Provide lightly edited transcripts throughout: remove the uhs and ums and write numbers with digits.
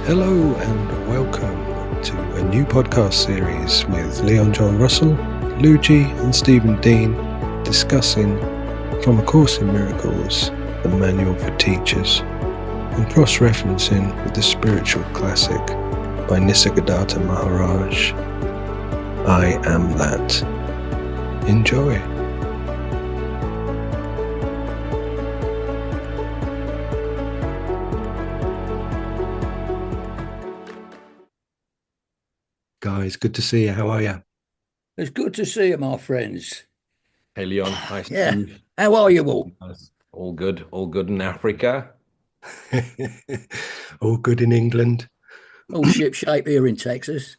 Hello and welcome to a new podcast series with Leon John Russell, Luigi and Stephen Dean discussing From A Course in Miracles, the Manual for Teachers, and cross-referencing with the spiritual classic by Nisargadatta Maharaj, I Am That. Enjoy. Guys, good to see you. How are you? It's good to see you, my friends. Hey, Leon. Hi, Yeah. Steve. How are you all? All good. All good in Africa. All good in England. All shipshape here in Texas.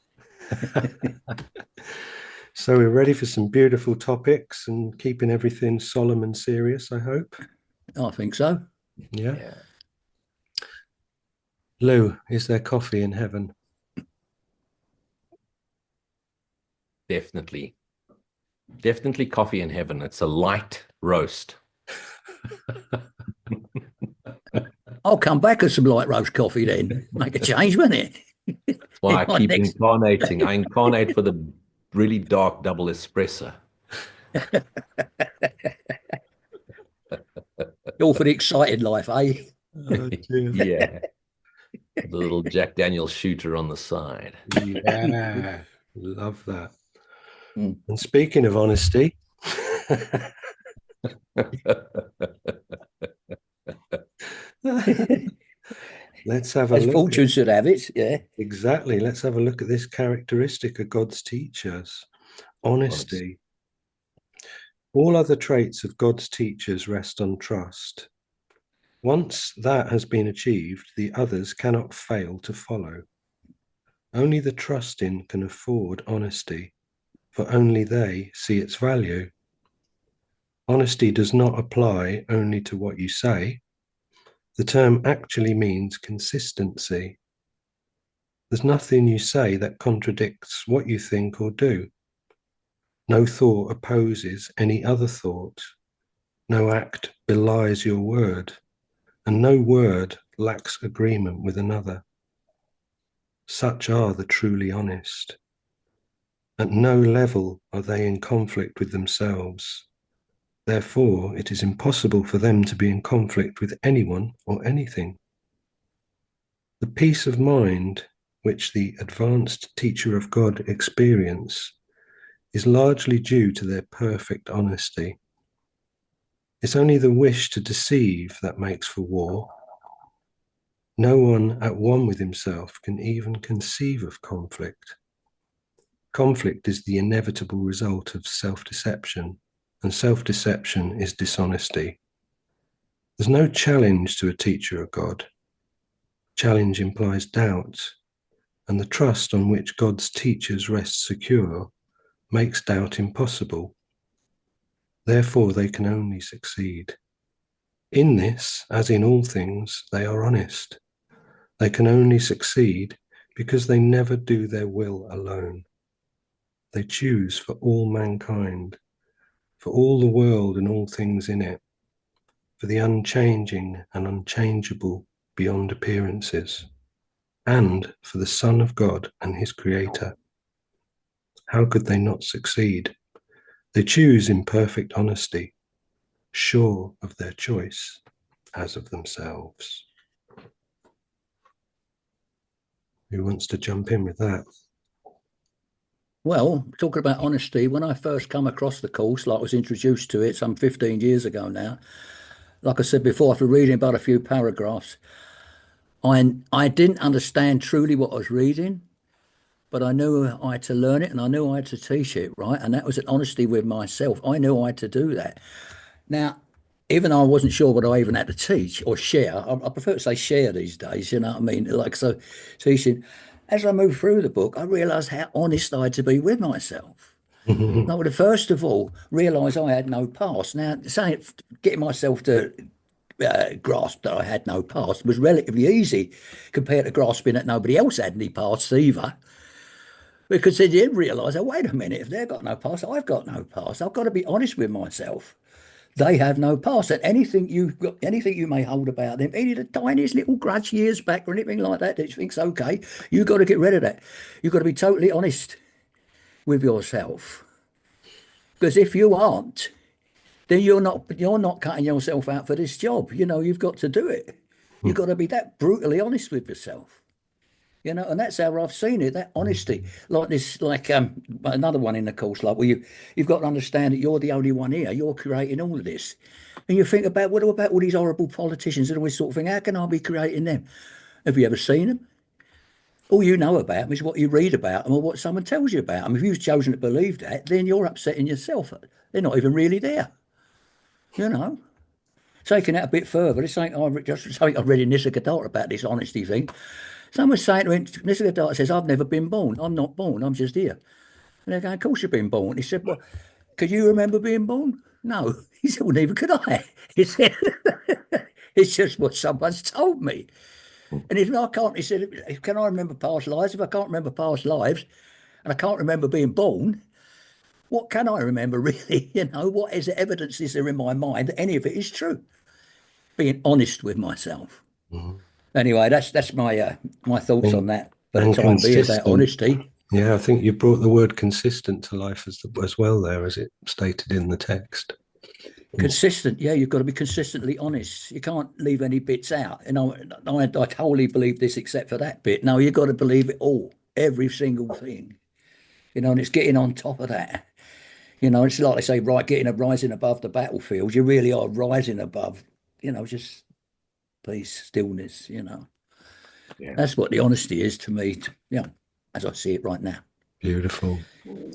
So we're ready for some beautiful topics and keeping everything solemn and serious, I hope. I think so. Yeah. Lou, is there coffee in heaven? Definitely. Definitely coffee in heaven. It's a light roast. I'll come back with some light roast coffee then. Make a change, won't it? That's why I keep next- incarnating. I incarnate for the really dark double espresso. All for the excited life, eh? Oh, dear. Yeah. The little Jack Daniel's shooter on the side. Yeah, love that. Mm. And speaking of honesty, let's have a As look. fortune should have it, yeah. Exactly. Let's have a look at this characteristic of God's teachers. Honesty. All other traits of God's teachers rest on trust. Once that has been achieved, the others cannot fail to follow. Only the trusting can afford honesty, for only they see its value. Honesty does not apply only to what you say. The term actually means consistency. There's nothing you say that contradicts what you think or do. No thought opposes any other thought. No act belies your word, and no word lacks agreement with another. Such are the truly honest. At no level are they in conflict with themselves. Therefore, it is impossible for them to be in conflict with anyone or anything. The peace of mind which the advanced teacher of God experience is largely due to their perfect honesty. It's only the wish to deceive that makes for war. No one at one with himself can even conceive of conflict. Conflict is the inevitable result of self-deception, and self-deception is dishonesty. There's no challenge to a teacher of God. Challenge implies doubt, and the trust on which God's teachers rest secure makes doubt impossible. Therefore, they can only succeed. In this, as in all things, they are honest. They can only succeed because they never do their will alone. They choose for all mankind, for all the world and all things in it, for the unchanging and unchangeable beyond appearances, and for the Son of God and his Creator. How could they not succeed? They choose in perfect honesty, sure of their choice as of themselves. Who wants to jump in with that? Well, talking about honesty, when I first come across the course, like I was introduced to it some 15 years ago now, like I said before, after reading about a few paragraphs, I didn't understand truly what I was reading, but I knew I had to learn it and I knew I had to teach it, right? And that was an honesty with myself. I knew I had to do that. Now, even though I wasn't sure what I even had to teach or share, I prefer to say share these days, you know what I mean? Like, so teaching. As I moved through the book, I realised how honest I had to be with myself. I would have first of all realised I had no past. Now, getting myself to grasp that I had no past was relatively easy compared to grasping that nobody else had any past either. Because then you realise, oh, wait a minute, if they've got no past, I've got no past. I've got to be honest with myself. They have no past, and anything you've got, anything you may hold about them, any of the tiniest little grudge years back or anything like that you think's okay, you've got to get rid of that. You've got to be totally honest with yourself, because if you aren't, then you're not cutting yourself out for this job. You've got to do it. You've got to be that brutally honest with yourself. And that's how I've seen it, that honesty. Like another one in the course, like where you've got to understand that you're the only one here. You're creating all of this. And you think about, what about all these horrible politicians and all this sort of thing? How can I be creating them? Have you ever seen them? All you know about them is what you read about them or what someone tells you about them. If you've chosen to believe that, then you're upsetting yourself. They're not even really there. Taking that a bit further, it's something I read in Nisargadatta about this honesty thing. Someone was saying to him, Nisargadatta says, I've never been born. I'm not born. I'm just here. And they're going, of course you've been born. He said, well, could you remember being born? No. He said, well, neither could I. He said, it's just what someone's told me. And he said, I can't. He said, can I remember past lives? If I can't remember past lives and I can't remember being born, what can I remember really? What is the evidence is there in my mind that any of it is true? Being honest with myself. Anyway, that's my thoughts on that. But the time be about honesty. Yeah, I think you brought the word consistent to life as well there, as it stated in the text. Consistent, yeah, you've got to be consistently honest. You can't leave any bits out. I totally believe this except for that bit. No, you've got to believe it all, every single thing. And it's getting on top of that. It's like they say, rising above the battlefield. You really are rising above, just peace, stillness, Yeah. That's what the honesty is to me, as I see it right now. Beautiful.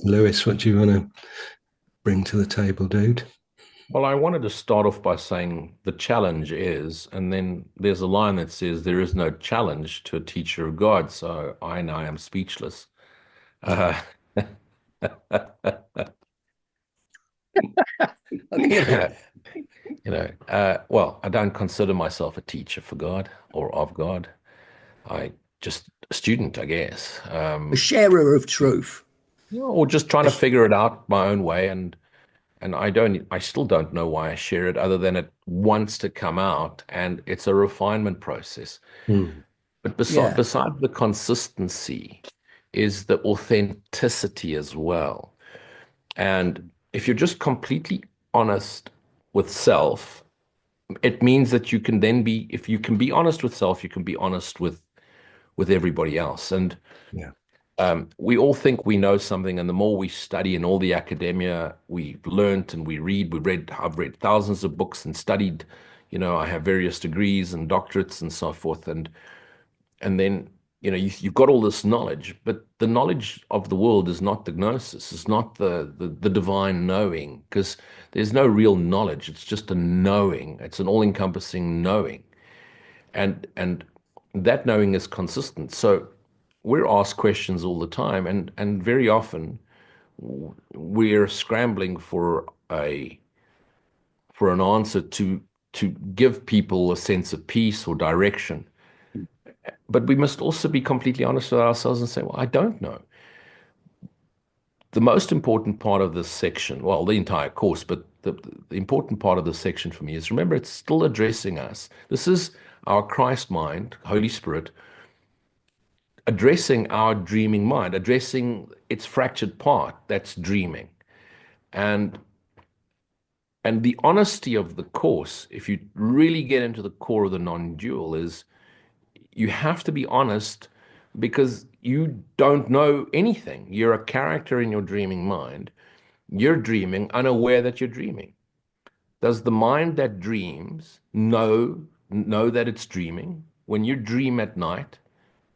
Lewis, what do you want to bring to the table, dude? Well, I wanted to start off by saying the challenge is, and then there's a line that says, there is no challenge to a teacher of God. So I now am speechless. Well, I don't consider myself a teacher for God or of God. I just a student, I guess. A sharer of truth. Or just trying to figure it out my own way. And I still don't know why I share it other than it wants to come out, and it's a refinement process. But besides the consistency is the authenticity as well. And if you're just completely honest with self, it means that you can then be, if you can be honest with self, you can be honest with everybody else. And we all think we know something, and the more we study in all the academia, we've learned and I've read thousands of books and studied, I have various degrees and doctorates and so forth. And then, you've got all this knowledge, but the knowledge of the world is not the gnosis. It's not the divine knowing, because there's no real knowledge. It's just a knowing. It's an all-encompassing knowing. And that knowing is consistent. So we're asked questions all the time, and very often we're scrambling for an answer to give people a sense of peace or direction. But we must also be completely honest with ourselves and say, well, I don't know. The most important part of this section, well, the entire course, but the important part of this section for me is, remember, it's still addressing us. This is our Christ mind, Holy Spirit, addressing our dreaming mind, addressing its fractured part that's dreaming. And the honesty of the course, if you really get into the core of the non-dual, is you have to be honest, because you don't know anything. You're a character in your dreaming mind. You're dreaming, unaware that you're dreaming. Does the mind that dreams know that it's dreaming? When you dream at night,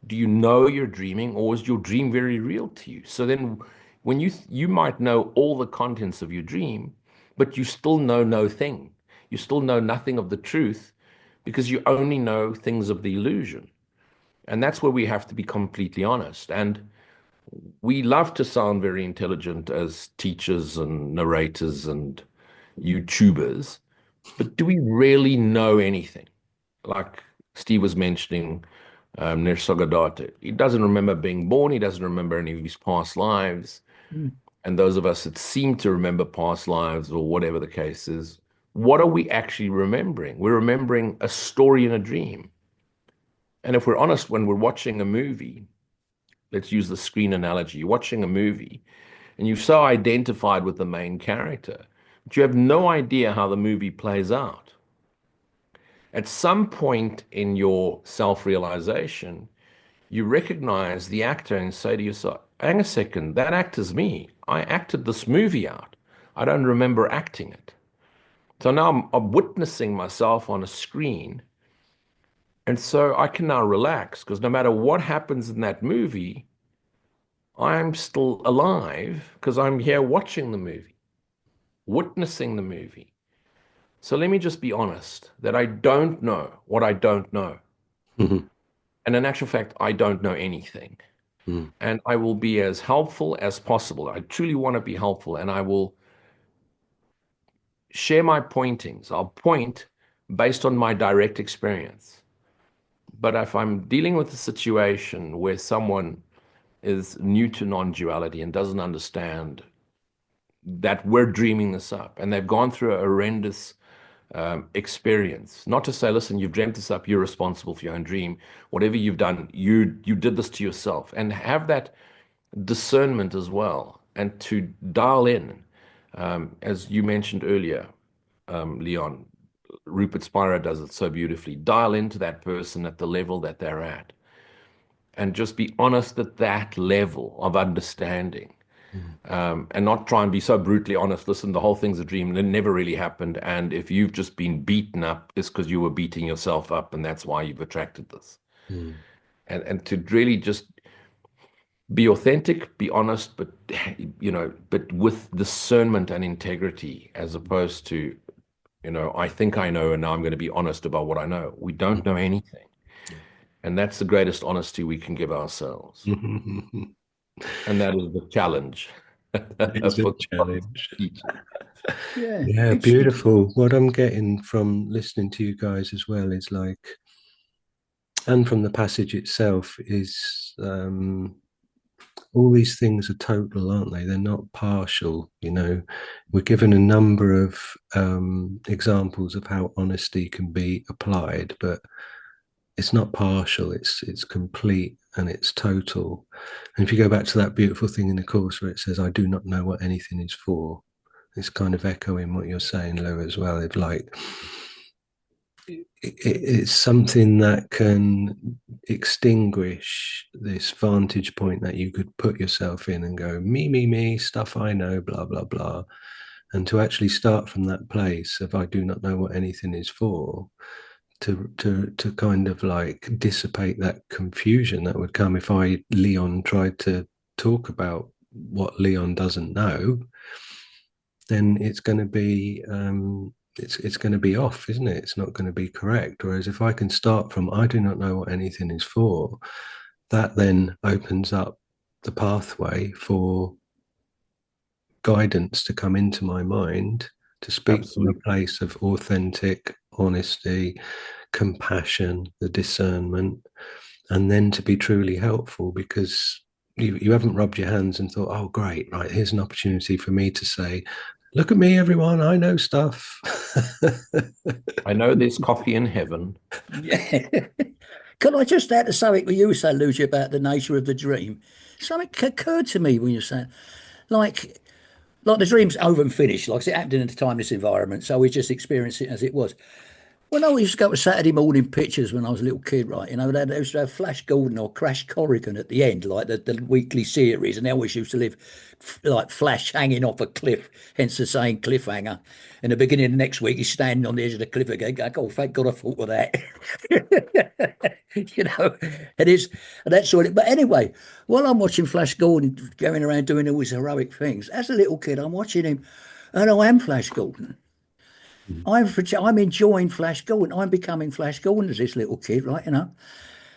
do you know you're dreaming, or is your dream very real to you? So then when you might know all the contents of your dream, but you still know no thing. You still know nothing of the truth, because you only know things of the illusion. And that's where we have to be completely honest. And we love to sound very intelligent as teachers and narrators and YouTubers, but do we really know anything? Like Steve was mentioning, Nisargadatta, he doesn't remember being born. He doesn't remember any of his past lives. And those of us that seem to remember past lives, or whatever the case is, what are we actually remembering? We're remembering a story in a dream. And if we're honest, when we're watching a movie, let's use the screen analogy, you're watching a movie and you're so identified with the main character, but you have no idea how the movie plays out. At some point in your self-realization, you recognize the actor and say to yourself, hang a second, that actor's me. I acted this movie out. I don't remember acting it. So now I'm witnessing myself on a screen. And so I can now relax because no matter what happens in that movie, I'm still alive because I'm here watching the movie, witnessing the movie. So let me just be honest that I don't know what I don't know. Mm-hmm. And in actual fact, I don't know anything. Mm. And I will be as helpful as possible. I truly want to be helpful, and I will share my pointings. I'll point based on my direct experience. But if I'm dealing with a situation where someone is new to non-duality and doesn't understand that we're dreaming this up, and they've gone through a horrendous experience, not to say, listen, you've dreamt this up, you're responsible for your own dream. Whatever you've done, you did this to yourself, and have that discernment as well, and to dial in, as you mentioned earlier, Leon, Rupert Spira does it so beautifully. Dial into that person at the level that they're at, and just be honest at that level of understanding. And not try and be so brutally honest. Listen, the whole thing's a dream and it never really happened. And if you've just been beaten up, it's because you were beating yourself up, and that's why you've attracted this. Mm. And to really just be authentic, be honest, but but with discernment and integrity, as opposed to, I think I know, and now I'm going to be honest about what I know. We don't know anything. And that's the greatest honesty we can give ourselves. And that is the challenge. It's a challenge. Yeah, Yeah, beautiful. What I'm getting from listening to you guys as well is like, and from the passage itself, is all these things are total, aren't they? They're not partial. We're given a number of examples of how honesty can be applied, but it's not partial. It's complete and it's total. And if you go back to that beautiful thing in the course where it says, "I do not know what anything is for," it's kind of echoing what you're saying, Lou, as well. It's like it's something that can extinguish this vantage point that you could put yourself in and go, me, stuff I know, blah, blah, blah. And to actually start from that place of, I do not know what anything is for, to kind of like dissipate that confusion that would come if Leon, tried to talk about what Leon doesn't know, then it's going to be it's going to be off, isn't it? It's not going to be correct. Whereas if I can start from, I do not know what anything is for, that then opens up the pathway for guidance to come into my mind, to speak from a place of authentic honesty, compassion, the discernment, and then to be truly helpful, because you haven't rubbed your hands and thought, oh, great, right, here's an opportunity for me to say, look at me, everyone, I know stuff. I know there's coffee in heaven. Yeah. Can I just add to something what you said, Lucy, about the nature of the dream? Something occurred to me when you said, like the dream's over and finished, like it happened in a timeless environment, so we just experienced it as it was. When I used to go to Saturday morning pictures when I was a little kid, right, they used to have Flash Gordon or Crash Corrigan at the end, like the weekly series, and they always used to live like Flash hanging off a cliff, hence the saying cliffhanger. In the beginning of the next week, he's standing on the edge of the cliff again, going, oh, thank God I thought of that. It is, and that's all. But anyway, while I'm watching Flash Gordon going around doing all his heroic things, as a little kid, I'm watching him, and I am Flash Gordon. I'm enjoying Flash Gordon. I'm becoming Flash Gordon as this little kid, right? And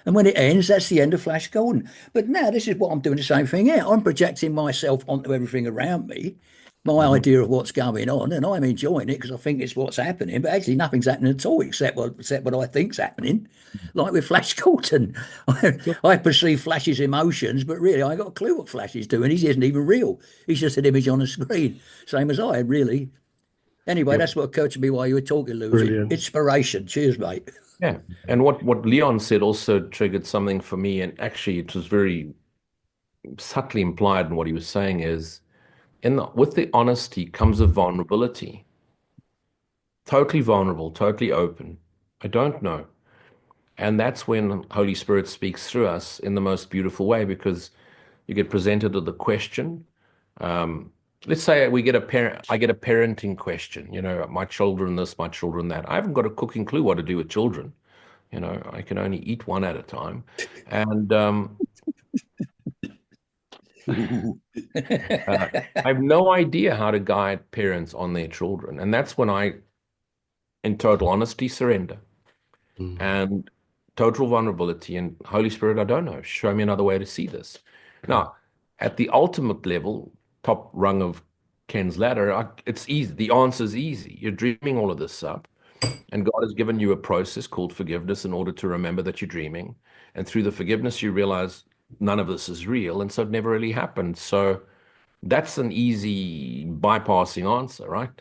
when it ends, that's the end of Flash Gordon. But now this is what I'm doing the same thing here. I'm projecting myself onto everything around me, my idea of what's going on, and I'm enjoying it because I think it's what's happening. But actually, nothing's happening at all except what I think's happening. Like with Flash Gordon, I perceive Flash's emotions, but really, I ain't got a clue what Flash is doing. He isn't even real. He's just an image on a screen, same as I really. Anyway, Yeah. that's what occurred to me while you were talking, Lou. Brilliant. Inspiration. Cheers, mate. Yeah. And what Leon said also triggered something for me, and actually it was very subtly implied in what he was saying is with the honesty comes a vulnerability. Totally vulnerable, totally open. I don't know. And that's when Holy Spirit speaks through us in the most beautiful way, because you get presented with the question. Let's say I get a parenting question, my children this, my children that. I haven't got a cooking clue what to do with children. I can only eat one at a time. And I have no idea how to guide parents on their children. And that's when I, in total honesty, surrender and total vulnerability and Holy Spirit, I don't know, show me another way to see this. Now, at the ultimate level, top rung of Ken's ladder, it's easy. The answer is easy. You're dreaming all of this up, and God has given you a process called forgiveness in order to remember that you're dreaming. And through the forgiveness, you realize none of this is real, and so it never really happened. So that's an easy bypassing answer, right?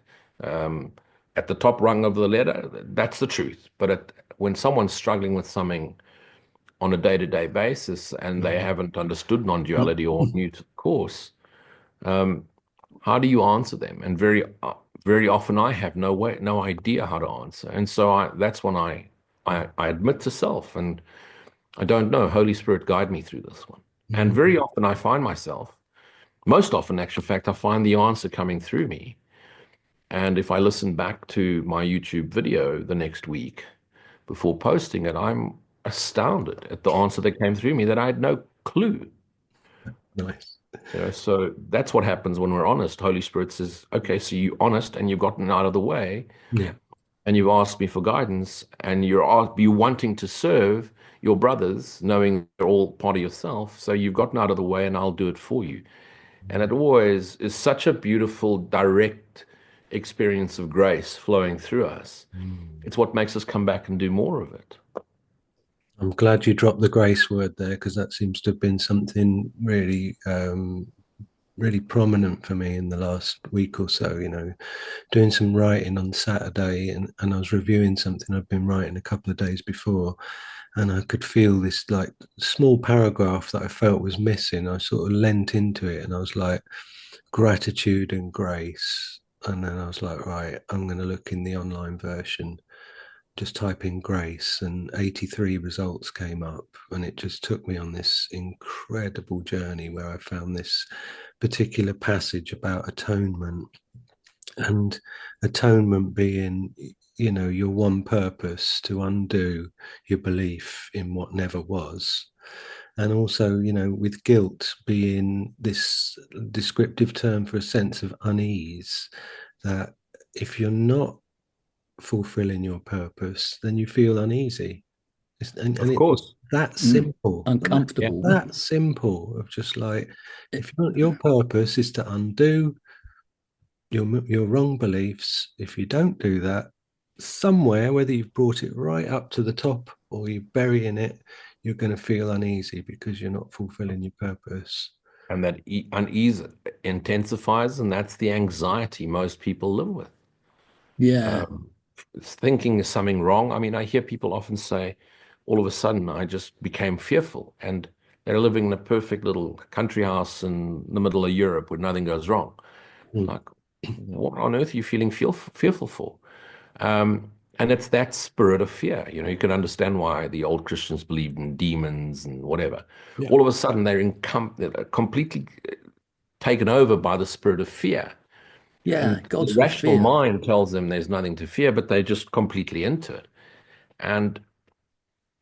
At the top rung of the ladder, that's the truth. But when someone's struggling with something on a day-to-day basis and they haven't understood non-duality or new to the course, how do you answer them? And very often I have no idea how to answer. And so that's when I admit to self, and I don't know. Holy Spirit, guide me through this one. And very often I find myself, most often, in actual fact, I find the answer coming through me. And if I listen back to my YouTube video the next week before posting it, I'm astounded at the answer that came through me that I had no clue. Nice. So that's what happens when we're honest. Holy Spirit says, okay, so you're honest and you've gotten out of the way. Yeah. And you've asked me for guidance, and you're wanting to serve your brothers, knowing they're all part of yourself. So you've gotten out of the way, and I'll do it for you. And it always is such a beautiful, direct experience of grace flowing through us. It's what makes us come back and do more of it. I'm glad you dropped the grace word there, because that seems to have been something really, really prominent for me in the last week or so. Doing some writing on Saturday, and I was reviewing something I'd been writing a couple of days before, and I could feel this like small paragraph that I felt was missing. I sort of leant into it, and I was like, gratitude and grace. And then I was like, right, I'm going to look in the online version, just type in grace, and 83 results came up, and it just took me on this incredible journey where I found this particular passage about atonement, and atonement being, your one purpose to undo your belief in what never was. And also, with guilt being this descriptive term for a sense of unease, that if you're not fulfilling your purpose, then you feel uneasy. Of course. That simple. Uncomfortable. That simple of just like, if your purpose is to undo your wrong beliefs, if you don't do that, somewhere, whether you've brought it right up to the top or you're burying it, you're going to feel uneasy because you're not fulfilling your purpose. And that unease intensifies, and that's the anxiety most people live with. Yeah. Thinking is something wrong. I mean, I hear people often say, all of a sudden, I just became fearful. And they're living in a perfect little country house in the middle of Europe where nothing goes wrong. Like, what on earth are you feeling fearful for? And it's that spirit of fear. You can understand why the old Christians believed in demons and whatever. Yeah. All of a sudden, they're completely taken over by the spirit of fear. Yeah. And God's the rational fear. mind tells them there's nothing to fear, but they're just completely into it. And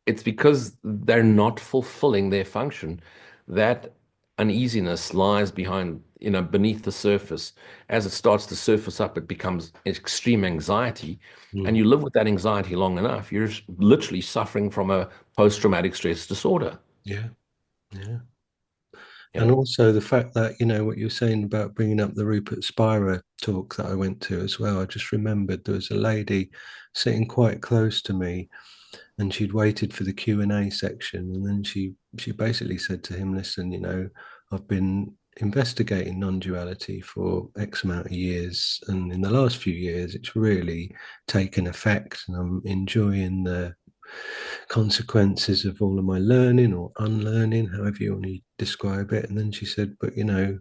it's because they're not fulfilling their function. That uneasiness lies beneath the surface. As it starts to surface up, it becomes extreme anxiety. And you live with that anxiety long enough, you're literally suffering from a post-traumatic stress disorder. Yeah. And also the fact that, what you're saying about bringing up the Rupert Spira talk that I went to as well, I just remembered there was a lady sitting quite close to me, and she'd waited for the Q&A section, and then she basically said to him, listen, I've been investigating non-duality for X amount of years, and in the last few years it's really taken effect, and I'm enjoying the consequences of all of my learning or unlearning, however you want to describe it. And then she said, but I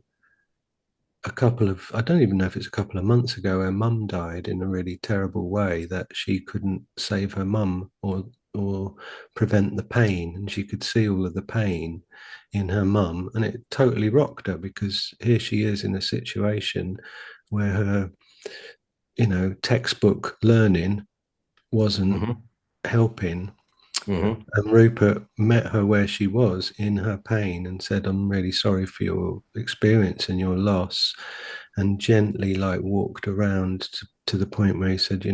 don't even know if it's a couple of months ago, her mum died in a really terrible way, that she couldn't save her mum or prevent the pain, and she could see all of the pain in her mum, and it totally rocked her, because here she is in a situation where her textbook learning wasn't helping. And Rupert met her where she was in her pain and said, I'm really sorry for your experience and your loss, and gently walked around to the point where he said,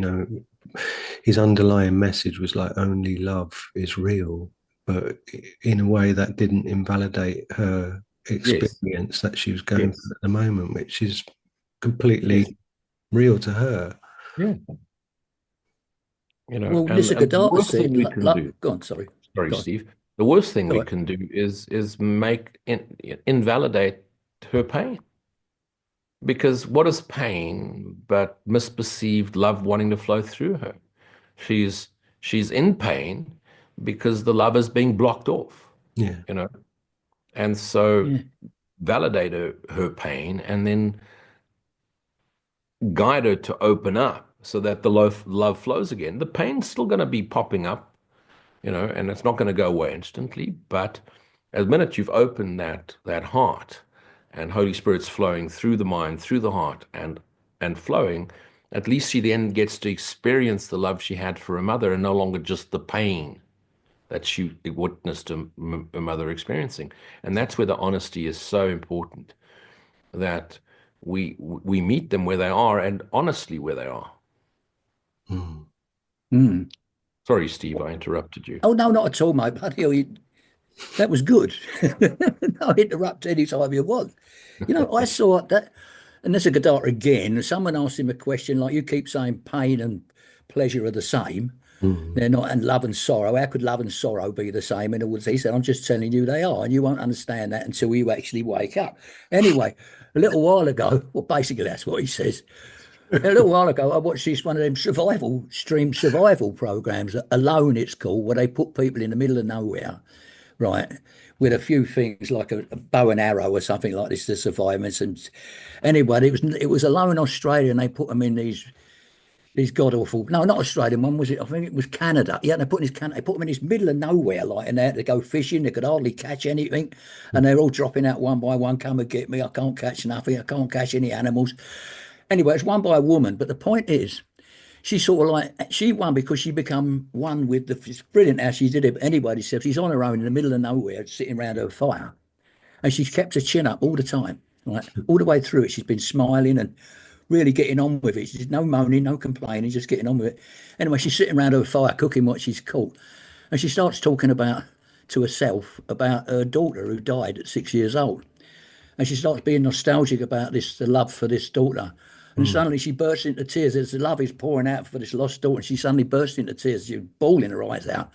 his underlying message was only love is real, but in a way that didn't invalidate her experience that she was going through at the moment, which is completely real to her. Yeah. Well, and the worst thing we can do. Go on, sorry. Sorry, Go on. Steve. The worst thing we can do is invalidate her pain. Because what is pain but misperceived love wanting to flow through her? She's in pain because the love is being blocked off. Yeah. And so validate her pain, and then guide her to open up so that the love flows again. The pain's still going to be popping up, and it's not going to go away instantly. But as minute you've opened that heart, and Holy Spirit's flowing through the mind, through the heart, and flowing, at least she then gets to experience the love she had for her mother, and no longer just the pain that she witnessed her mother experiencing. And that's where the honesty is so important, that we meet them where they are, and honestly where they are. Sorry, Steve, I interrupted you. Oh, no, not at all, mate. That was good. No, interrupt any time you want. I saw that, and there's a Gadara again. Someone asked him a question like, you keep saying pain and pleasure are the same. They're not, and love and sorrow. How could love and sorrow be the same? And he said, I'm just telling you they are, and you won't understand that until you actually wake up. Anyway, a little while ago, well, basically that's what he says. A little while ago, I watched one of them stream survival programs, Alone it's called, where they put people in the middle of nowhere, right, with a few things like a bow and arrow or something like this to survive. And anyway, it was Alone Australia, and they put them in these god awful. No, not Australian one, was it? I think it was Canada. Yeah, they put them in this middle of nowhere, and they had to go fishing. They could hardly catch anything, and they're all dropping out one by one. Come and get me! I can't catch nothing. I can't catch any animals. Anyway, it's won by a woman, but the point is, she won because she become one with it's brilliant how she did it. But anyway, she's on her own in the middle of nowhere, sitting around her fire, and she's kept her chin up all the time, right, all the way through it. She's been smiling and really getting on with it. She's no moaning, no complaining, just getting on with it. Anyway, she's sitting around her fire cooking what she's caught, and she starts talking to herself about her daughter who died at 6 years old, and she starts being nostalgic about the love for this daughter. And suddenly she bursts into tears. As the love is pouring out for this lost daughter, and she suddenly bursts into tears. She's bawling her eyes out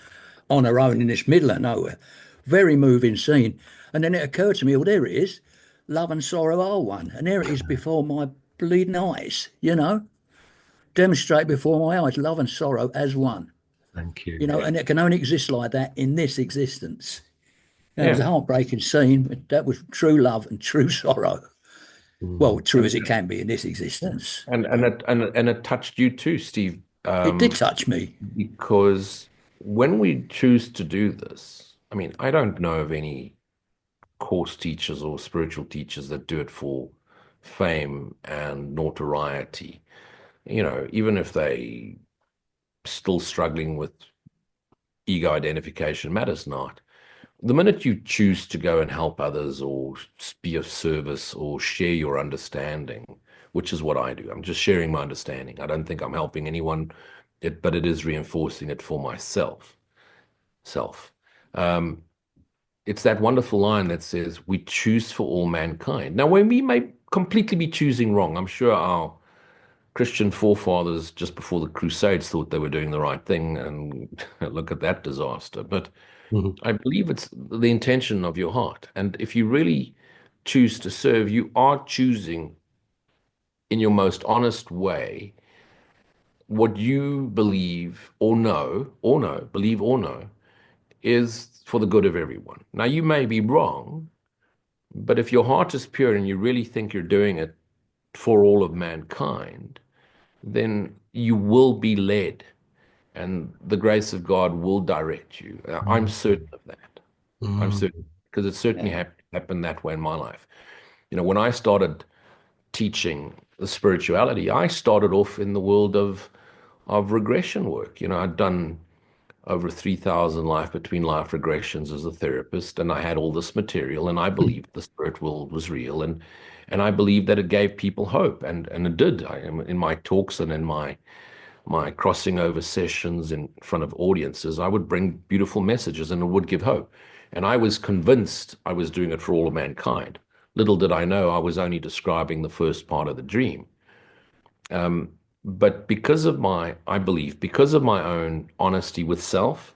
on her own in this middle of nowhere. Very moving scene. And then it occurred to me, well, there it is. Love and sorrow are one. And there it is before my bleeding eyes, Demonstrate before my eyes, love and sorrow as one. Thank you. And it can only exist like that in this existence. It was a heartbreaking scene, but that was true love and true sorrow. Well, true as it can be in this existence. And it touched you too, Steve. It did touch me. Because when we choose to do this, I mean, I don't know of any course teachers or spiritual teachers that do it for fame and notoriety. Even if they still struggling with ego identification, matters not. The minute you choose to go and help others or be of service or share your understanding, which is what I do, I'm just sharing my understanding. I don't think I'm helping anyone, but it is reinforcing it for myself. It's that wonderful line that says, we choose for all mankind. Now, when we may completely be choosing wrong, I'm sure our Christian forefathers just before the Crusades thought they were doing the right thing, and look at that disaster. But I believe it's the intention of your heart. And if you really choose to serve, you are choosing in your most honest way what you believe believe or know, is for the good of everyone. Now, you may be wrong, but if your heart is pure and you really think you're doing it for all of mankind, then you will be led and the grace of God will direct you. I'm certain of that. I'm certain, because it certainly happened that way in my life. When I started teaching the spirituality, I started off in the world of regression work. I'd done over 3,000 life between life regressions as a therapist, and I had all this material, and I believed the spirit world was real, and I believed that it gave people hope, and it did. In my talks and in my crossing over sessions in front of audiences, I would bring beautiful messages and it would give hope. And I was convinced I was doing it for all of mankind. Little did I know I was only describing the first part of the dream. But I believe, because of my own honesty with self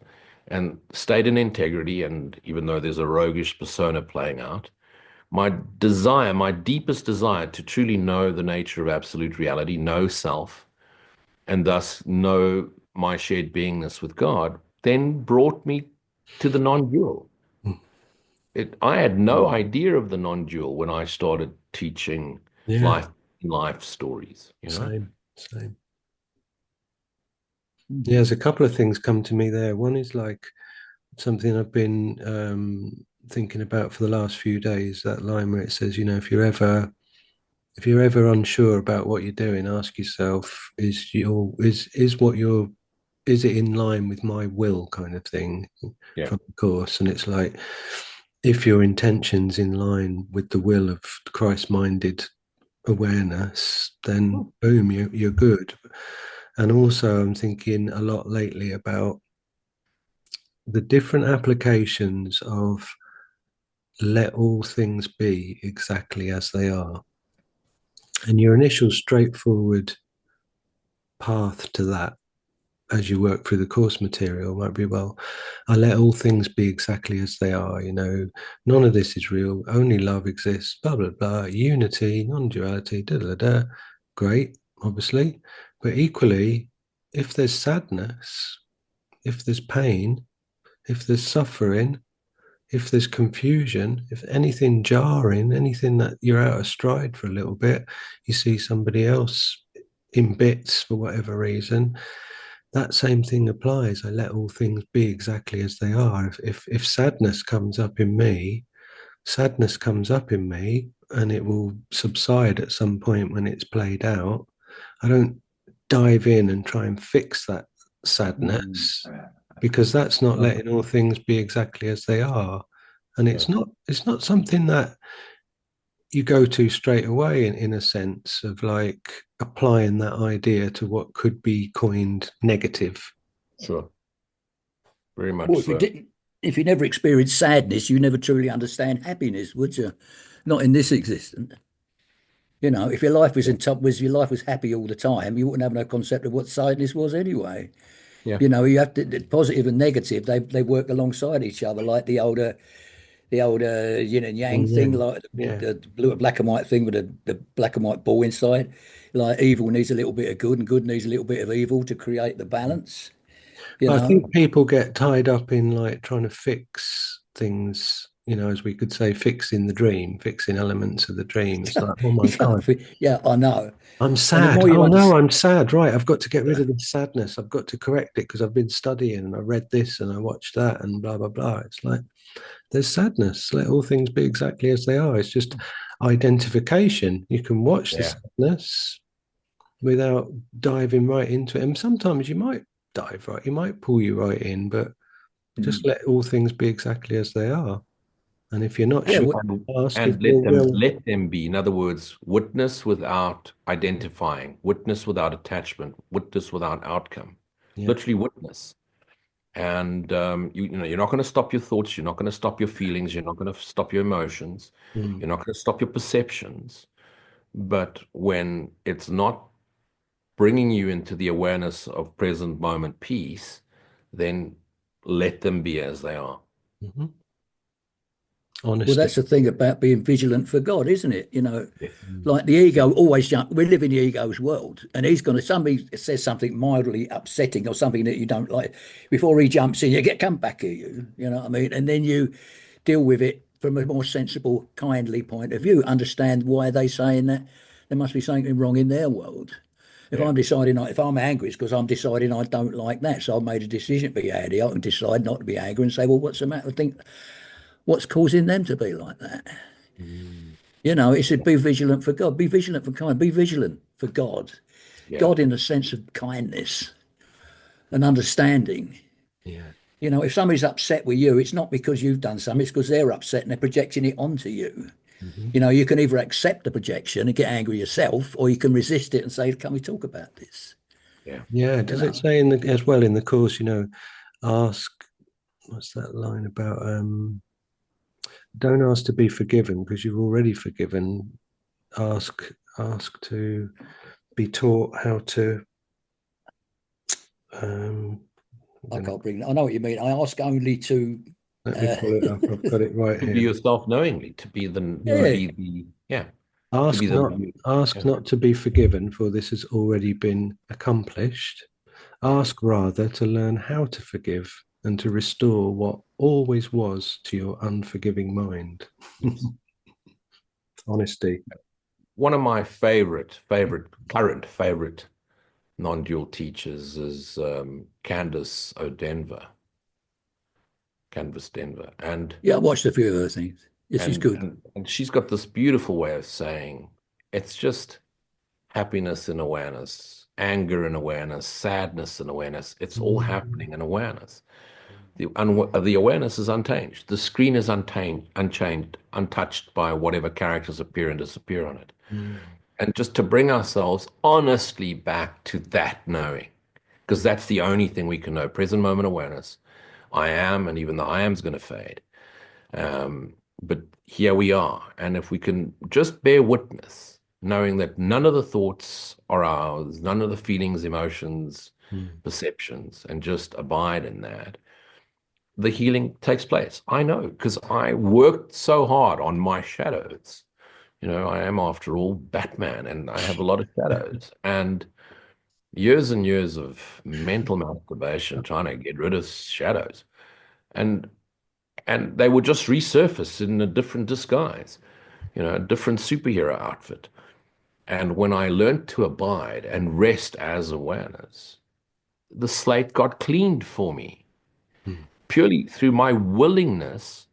and state in integrity, and even though there's a roguish persona playing out, my deepest desire to truly know the nature of absolute reality, know self, and thus know my shared beingness with God, then brought me to the non-dual. I had no idea of the non-dual when I started teaching life stories. Same. Yeah, there's a couple of things come to me there. One is like something I've been thinking about for the last few days. That line where it says, if you're ever unsure about what you're doing, ask yourself, is it in line with my will, kind of thing, from the Course. And it's like, if your intention's in line with the will of Christ-minded awareness, then boom, you're good. And also I'm thinking a lot lately about the different applications of let all things be exactly as they are. And your initial straightforward path to that, as you work through the course material, might be, well, I let all things be exactly as they are. None of this is real. Only love exists. Blah blah blah. Unity, non-duality. Da da da. Great, obviously, but equally, if there's sadness, if there's pain, if there's suffering, if there's confusion, if anything jarring, anything that you're out of stride for a little bit, you see somebody else in bits for whatever reason, that same thing applies. I let all things be exactly as they are. If sadness comes up in me, sadness comes up in me, and it will subside at some point when it's played out. I don't dive in and try and fix that sadness, because that's not letting all things be exactly as they are. And it's not something that you go to straight away, in a sense of like applying that idea to what could be coined negative. Sure. Very much so. If you never experienced sadness, you never truly understand happiness, would you? Not in this existence. If your life was your life was happy all the time, you wouldn't have no concept of what sadness was anyway. Yeah. You have to, the positive and negative, they work alongside each other, like the older yin and yang thing, like the blue and black and white thing with the black and white ball inside. Like evil needs a little bit of good and good needs a little bit of evil to create the balance. I think people get tied up in like trying to fix things, as we could say, fixing the dream, fixing elements of the dream. It's like, oh my God. Yeah, I know. I'm sad. Oh no, I'm sad. Right. I've got to get rid of this sadness. I've got to correct it because I've been studying and I read this and I watched that and blah, blah, blah. It's like, there's sadness. Let all things be exactly as they are. It's just identification. You can watch the sadness without diving right into it. And sometimes you might dive right, you might pull you right in, but just let all things be exactly as they are. And if you're not sure, ask and let them be. In other words, witness without identifying, witness without attachment, witness without outcome. Literally witness. And you're not going to stop your thoughts, you're not going to stop your feelings, you're not going to stop your emotions, you're not going to stop your perceptions. But when it's not bringing you into the awareness of present moment peace, then let them be as they are. Well, Honesty. that's the thing about being vigilant for God, isn't it? Yeah. Like the ego always jump. We live in the ego's world, and he's going to. Somebody says something mildly upsetting or something that you don't like. Before he jumps in, you get come back at you. You know what I mean? And then you deal with it from a more sensible, kindly point of view. Understand why they're saying that. There must be something wrong in their world. If Yeah. I'm deciding, if I'm angry, it's because I'm deciding I don't like that. So I've made a decision to be angry. I can decide not to be angry and say, well, what's the matter? Think what's causing them to be like that? Mm. It's to be vigilant for God, be vigilant for kind, be vigilant for God. Yeah. God in the sense of kindness and understanding. Yeah. If somebody's upset with you, it's not because you've done something, it's because they're upset and they're projecting it onto you. Mm-hmm. You can either accept the projection and get angry yourself, or you can resist it and say, can we talk about this? Yeah. Yeah. Does it say as well in the course, ask, what's that line about? Don't ask to be forgiven because you've already forgiven. Ask to be taught how to. Um, I can't bring that. I know what you mean. I ask only to. Let me pull it up. I've got it right To be here. yourself knowingly, to be Right. to be Ask the not ask yeah. not to be forgiven, for this has already been accomplished. Ask rather to learn how to forgive and to restore what always was to your unforgiving mind. Yes. Honesty. One of my current favorite non-dual teachers is Candace Denver, and Yeah, I watched a few of those things. This is good. and she's got this beautiful way of saying it's just happiness in awareness, anger in awareness, sadness in awareness. It's all happening in awareness. The awareness is unchanged. The screen is unchanged, untouched by whatever characters appear and disappear on it. Mm. And just to bring ourselves honestly back to that knowing, because that's the only thing we can know. Present moment awareness. I am, and even the I am is going to fade. But here we are. And if we can just bear witness, knowing that none of the thoughts are ours, none of the feelings, emotions, perceptions, and just abide in that, the healing takes place. I know because I worked so hard on my shadows. I am, after all, Batman, and I have a lot of shadows. And years and years of mental masturbation trying to get rid of shadows. And they would just resurface in a different disguise, a different superhero outfit. And when I learned to abide and rest as awareness, the slate got cleaned for me purely through my willingness,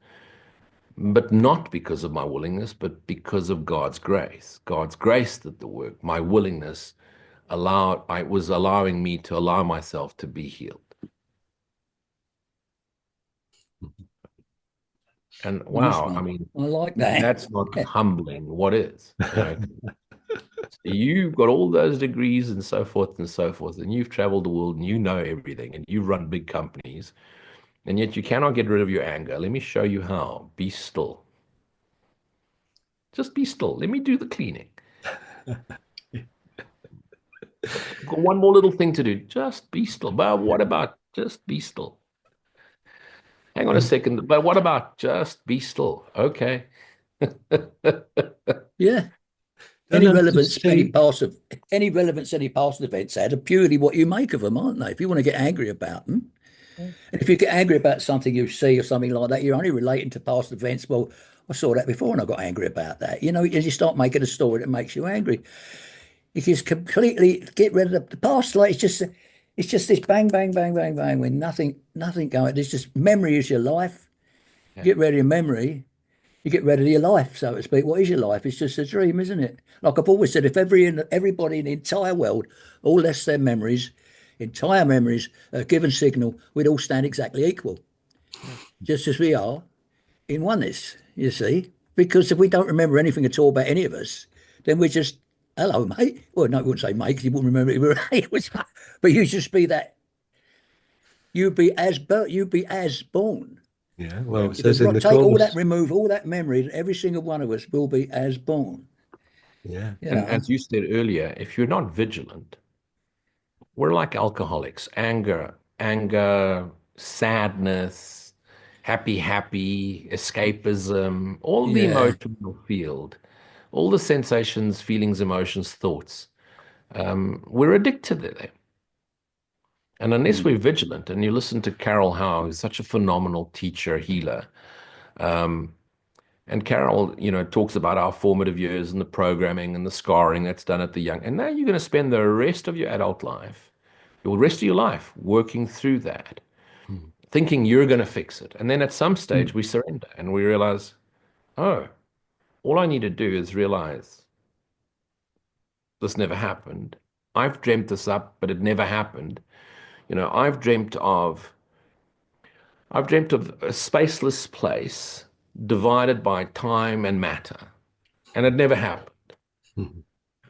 but not because of my willingness, but because of God's grace. God's grace did the work. My willingness was allowing me to allow myself to be healed. And wow, I mean, I like that. that's not humbling. What is? You've got all those degrees and so forth and so forth, and you've traveled the world and you know everything, and you run big companies, and yet you cannot get rid of your anger. Let me show you how. Be still. Just be still. Let me do the cleaning. Got one more little thing to do. Just be still. But what about just be still? Hang on a second. But what about just be still? Okay. Yeah. Any relevance any past events had are purely what you make of them, aren't they? If you want to get angry about them, and if you get angry about something you see or something like that, you're only relating to past events. Well, I saw that before and I got angry about that. As you start making a story that makes you angry, you just completely get rid of the past. Like it's just this bang, bang, bang, bang, bang, with nothing going. There's just memory is your life. Yeah. Get rid of your memory, you get rid of your life, so to speak. What is your life? It's just a dream, isn't it? Like I've always said, if everybody in the entire world all left their memories, entire memories, a given signal, we'd all stand exactly equal, just as we are in oneness, you see. Because if we don't remember anything at all about any of us, then we're just, hello, mate. Well, no, we wouldn't say mate because you wouldn't remember it. But you just be that, you'd be as born. Yeah, well, it If we says in the take all that, course. remove all that memory, every single one of us will be as born. Yeah. And as you said earlier, if you're not vigilant, we're like alcoholics. Anger, sadness, happy, escapism, all the Yeah. emotional field, all the sensations, feelings, emotions, thoughts. We're addicted to them. And unless we're vigilant, and you listen to Carol Howe, who's such a phenomenal teacher, healer, um, and Carol, talks about our formative years and the programming and the scarring that's done at the young. And now you're going to spend the rest of your adult life, the rest of your life, working through that, thinking you're going to fix it. And then at some stage, we surrender and we realize, oh, all I need to do is realize this never happened. I've dreamt this up, but it never happened. I've dreamt of a spaceless place divided by time and matter, and it never happened.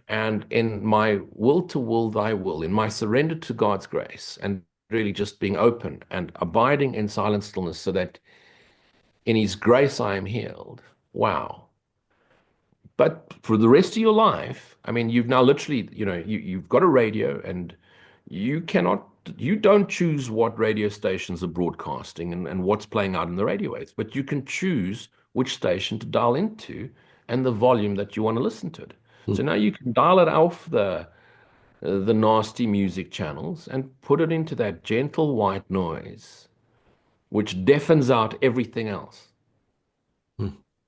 And in my will to will thy will, in my surrender to God's grace, and really just being open and abiding in silent stillness so that in his grace I am healed. Wow. But for the rest of your life, I mean, you've now literally, you've got a radio, and you don't choose what radio stations are broadcasting and what's playing out in the radio waves, but you can choose which station to dial into and the volume that you want to listen to it. So now you can dial it off the nasty music channels and put it into that gentle white noise, which deafens out everything else.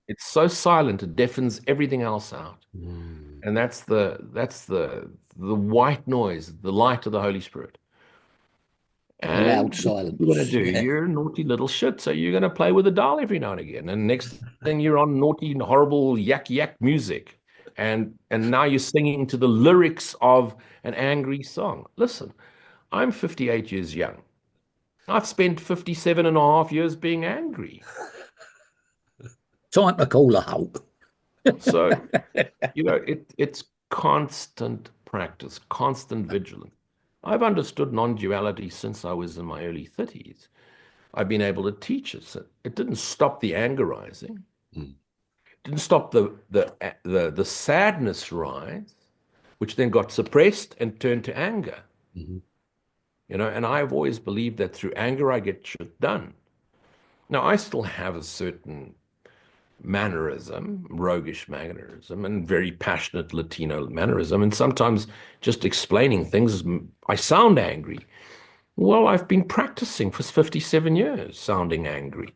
It's so silent, it deafens everything else out. And that's the white noise, the light of the Holy Spirit. And loud silence. What you're going to do, you're a naughty little shit, so you're going to play with a dial every now and again. And next thing you're on naughty, horrible, yak music. And now you're singing to the lyrics of an angry song. Listen, I'm 58 years young. I've spent 57 and a half years being angry. Time to call a halt. So, it's constant practice, constant vigilance. I've understood non-duality since I was in my early 30s. I've been able to teach it. So it didn't stop the anger rising. Didn't stop the sadness rise, which then got suppressed and turned to anger. And I've always believed that through anger I get shit done. Now I still have a certain mannerism, roguish mannerism, and very passionate Latino mannerism, and sometimes just explaining things, I sound angry. Well, I've been practicing for 57 years sounding angry.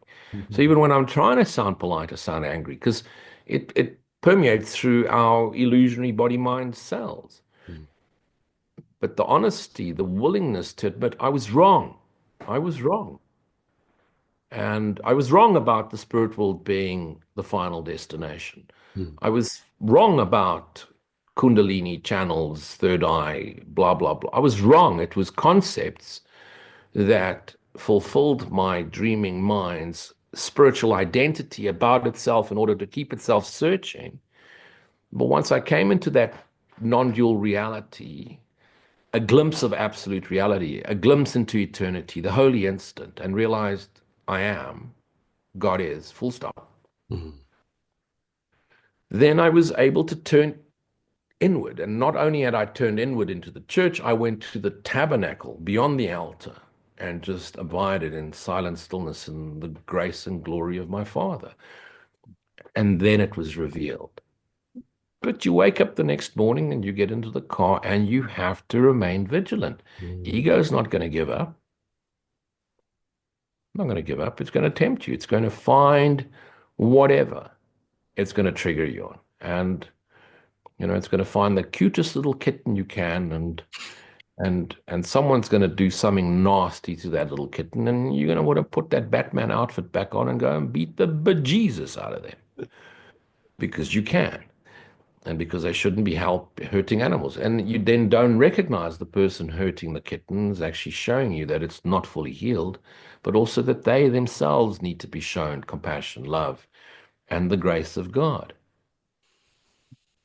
So even when I'm trying to sound polite, I sound angry because it permeates through our illusionary body-mind cells. But the honesty, the willingness to admit I was wrong. I was wrong. And I was wrong about the spirit world being the final destination. I was wrong about Kundalini channels, third eye, blah, blah, blah. I was wrong. It was concepts that fulfilled my dreaming mind's spiritual identity about itself in order to keep itself searching. But once I came into that non-dual reality, a glimpse of absolute reality, a glimpse into eternity, the holy instant, and realized I am, God is, full stop. Then I was able to turn inward. And not only had I turned inward into the church, I went to the tabernacle beyond the altar and just abided in silent stillness in the grace and glory of my Father. And then it was revealed. But you wake up the next morning and you get into the car and you have to remain vigilant. Ego is not going to give up. Not going to give up. It's going to tempt you. It's going to find whatever it's going to trigger you on. And, it's going to find the cutest little kitten you can, and someone's going to do something nasty to that little kitten, and you're going to want to put that Batman outfit back on and go and beat the bejesus out of them. Because you can. And because they shouldn't be hurting animals. And you then don't recognize the person hurting the kitten is actually showing you that it's not fully healed, but also that they themselves need to be shown compassion, love, and the grace of God.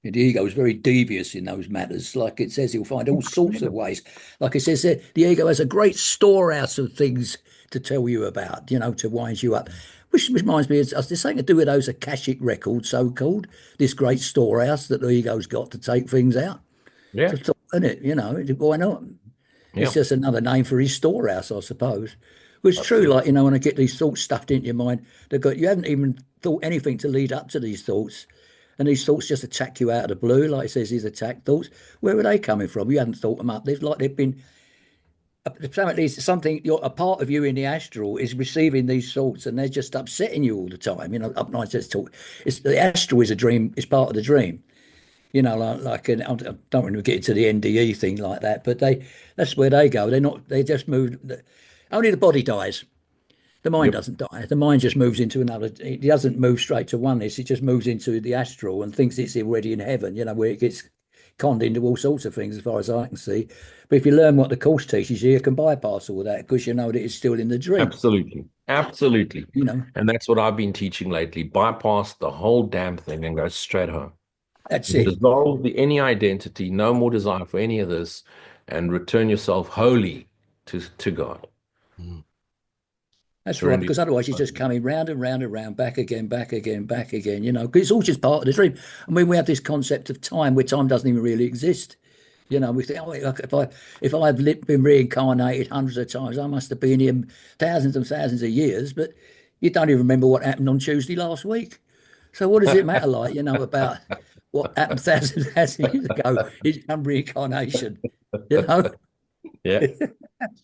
The ego is very devious in those matters. Like it says, he'll find all sorts of ways. Like it says, the ego has a great storehouse of things to tell you about, to wind you up. Which reminds me, there's something to do with those Akashic records, so-called, this great storehouse that the ego's got to take things out. Yeah. Isn't it? Why not? Yeah. It's just another name for his storehouse, I suppose. Well, it's true, like, when I get these thoughts stuffed into your mind, you haven't even thought anything to lead up to these thoughts. And these thoughts just attack you out of the blue, like it says, these attack thoughts. Where are they coming from? You hadn't thought them up. They've been apparently something. A part of you in the astral is receiving these thoughts, and they're just upsetting you all the time. Up night just talk. It's the astral is a dream. It's part of the dream. And I don't want to get into the NDE thing like that, but that's where they go. They just move. Only the body dies. The mind doesn't die. The mind just moves into another. It doesn't move straight to oneness. It just moves into the astral and thinks it's already in heaven. Where it gets conned into all sorts of things, as far as I can see. But if you learn what the course teaches you, you can bypass all that because you know that it's still in the dream. Absolutely. And that's what I've been teaching lately. Bypass the whole damn thing and go straight home. That's it. Dissolve any identity, no more desire for any of this, and return yourself wholly to God. That's right, because otherwise you're just coming round and round and round, back again, back again, back again, because it's all just part of the dream. I mean, we have this concept of time where time doesn't even really exist. We think, if I've been reincarnated hundreds of times, I must have been here thousands and thousands of years, but you don't even remember what happened on Tuesday last week. So what does it matter, about what happened thousands of years ago? It's reincarnation, Yeah.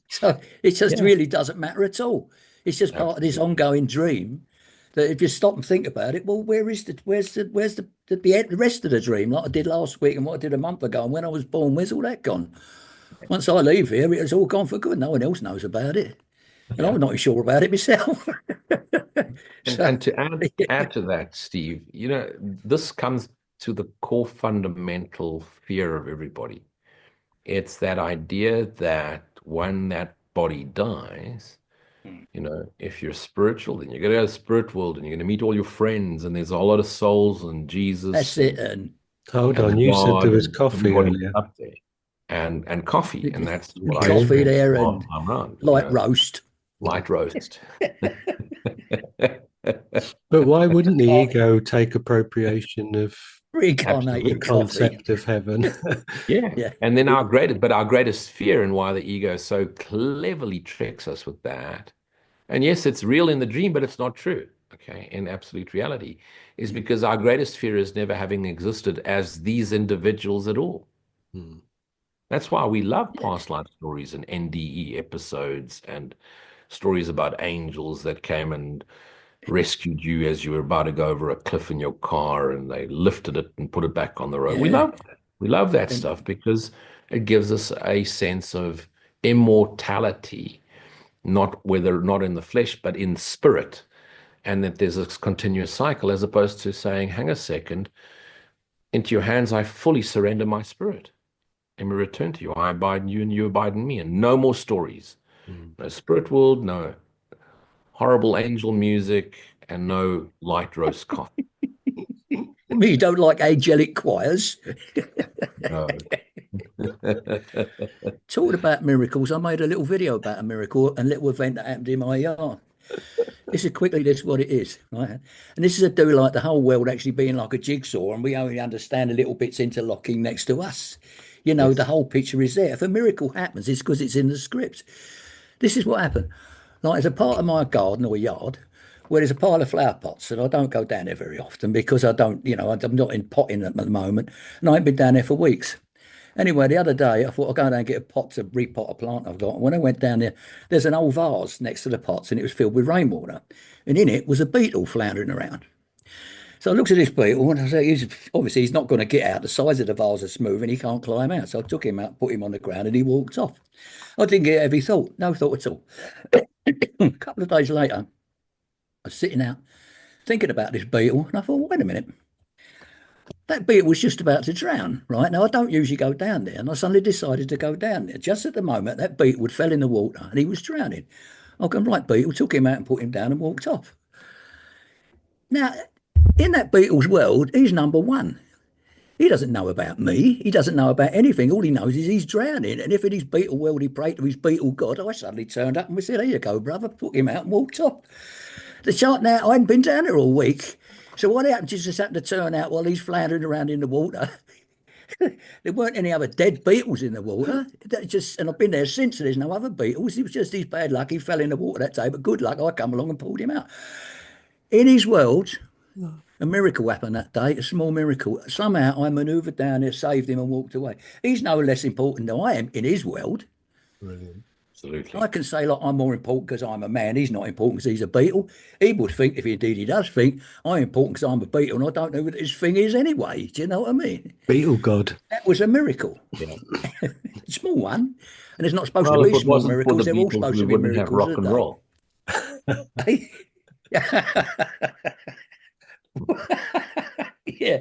So it just really doesn't matter at all. It's just part of this ongoing dream that if you stop and think about it, well, where's the rest of the dream, like I did last week and what I did a month ago, and when I was born, where's all that gone? Once I leave here, it's all gone for good. No one else knows about it, and I'm not sure about it myself. And to add to that, Steve, this comes to the core fundamental fear of everybody. It's that idea that when that body dies, if you're spiritual, then you're going to go to the spirit world and you're going to meet all your friends, and there's a whole lot of souls and Jesus. That's it. And hold on, you said there was coffee earlier. Up there. And coffee, and that's what coffee there and light roast. Light roast. But why wouldn't the ego take appropriation of reincarnated the concept of heaven? Yeah. And then our greatest fear, and why the ego so cleverly tricks us with that, and yes, it's real in the dream, but it's not true, okay, in absolute reality, is because our greatest fear is never having existed as these individuals at all. That's why we love past life stories and NDE episodes and stories about angels that came and rescued you as you were about to go over a cliff in your car, and they lifted it and put it back on the road. We love that. We love that stuff because it gives us a sense of immortality, not in the flesh, but in spirit, and that there's a continuous cycle, as opposed to saying, hang a second, into your hands I fully surrender my spirit, and we return to you. I abide in you and you abide in me, and no more stories. No spirit world, no horrible angel music, and no light roast coffee. You don't like angelic choirs? No. Talking about miracles, I made a little video about a miracle, a little event that happened in my yard. This is what it is, right? And this is a do like the whole world actually being like a jigsaw, and we only understand the little bits interlocking next to us. The whole picture is there. If a miracle happens, it's because it's in the script. This is what happened. Like, there's a part of my garden or yard where there's a pile of flower pots, and I don't go down there very often because I don't, I'm not in potting at the moment, and I ain't been down there for weeks. Anyway, the other day, I thought I'd go down and get a pot to repot a plant I've got. And when I went down there, there's an old vase next to the pots, and it was filled with rainwater. And in it was a beetle floundering around. So I looked at this beetle, and I said, obviously he's not going to get out. The sides of the vase are smooth, and he can't climb out. So I took him out, put him on the ground, and he walked off. I didn't get a heavy thought, no thought at all. A couple of days later, I was sitting out thinking about this beetle, and I thought, wait a minute. That beetle was just about to drown, right? Now, I don't usually go down there, and I suddenly decided to go down there. Just at the moment, that beetle had fell in the water, and he was drowning. I gone, right, beetle, took him out and put him down and walked off. Now, in that beetle's world, he's number one. He doesn't know about me. He doesn't know about anything. All he knows is he's drowning. And if in his beetle world he prayed to his beetle god, I suddenly turned up and we said, there you go, brother, put him out and walked off. The chart now, I hadn't been down there all week. So what happened is just happened to turn out while he's floundering around in the water, There weren't any other dead beetles in the water. And I've been there since, and there's no other beetles. It was just his bad luck. He fell in the water that day, but good luck, I come along and pulled him out. In his world, a miracle happened that day, a small miracle. Somehow I manoeuvred down there, saved him, and walked away. He's no less important than I am in his world. Brilliant. Absolutely. I can say, like, I'm more important because I'm a man. He's not important because he's a beetle. He would think, if indeed he does think, I'm important because I'm a beetle, and I don't know what his thing is anyway. Do you know what I mean? Beetle God. That was a miracle. Yeah. A small one. And there's not supposed Well, to if be it small wasn't for miracles. the They're all Beatles, supposed we to be wouldn't have miracles, rock and aren't roll. they? Yeah.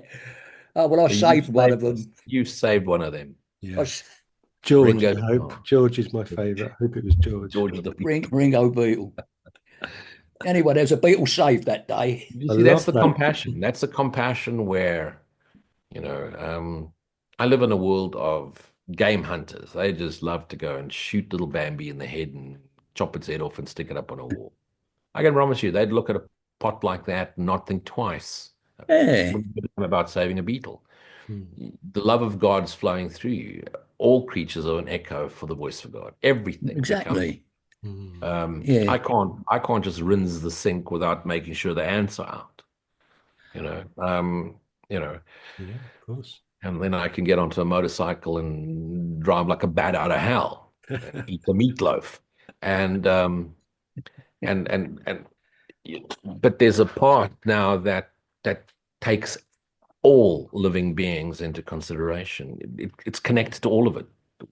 Oh, well, I saved one of them. You saved one of them. Yeah. George, Ringo. I hope. George is my favourite. I hope it was George. George the Ringo Beetle. Anyway, there was a beetle saved that day. You I see, that's love the that. compassion. That's the compassion where, I live in a world of game hunters. They just love to go and shoot little Bambi in the head and chop its head off and stick it up on a wall. I can promise you, they'd look at a pot like that and not think twice Yeah. about saving a beetle. Hmm. The love of God's flowing through you. All creatures are an echo for the voice of God. Everything. Exactly. Yeah. I can't just rinse the sink without making sure the ants are out. Yeah, of course. And then I can get onto a motorcycle and drive like a bat out of hell and eat the meatloaf. But there's a part now that takes all living beings into consideration. It's connected to all of it.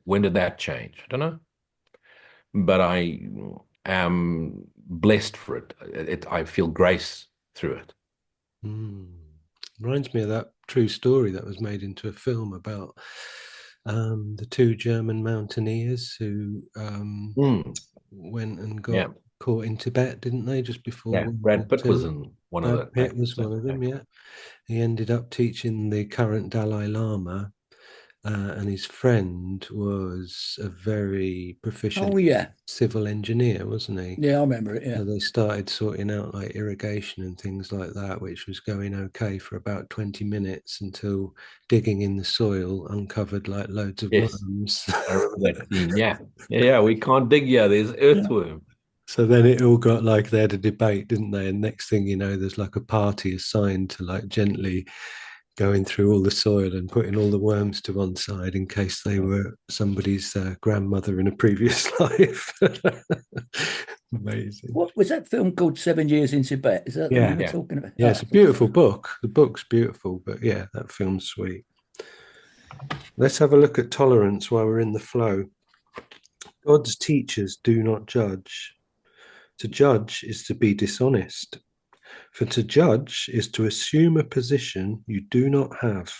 When did that change? I don't know. But I am blessed for it. I feel grace through it. Reminds me of that true story that was made into a film about the two German mountaineers who went and got caught in Tibet, didn't they? Just before. Yeah, Brad Pitt was in one of them. Brad Pitt was one of them. Yeah, he ended up teaching the current Dalai Lama. And his friend was a very proficient civil engineer, wasn't he? Yeah, I remember it. Yeah. So they started sorting out like irrigation and things like that, which was going okay for about 20 minutes until digging in the soil uncovered like loads of worms. I remember that scene. Yeah. We can't dig here. There's earthworm. So then it all got like they had a debate, didn't they? And next thing you know, there's like a party assigned to like gently going through all the soil and putting all the worms to one side in case they were somebody's grandmother in a previous life. Amazing. What was that film called? 7 Years in Tibet? Is that the one we're talking about? Yeah, it's a beautiful book. The book's beautiful, but yeah, that film's sweet. Let's have a look at tolerance while we're in the flow. God's teachers do not judge. To judge is to be dishonest. For to judge is to assume a position you do not have.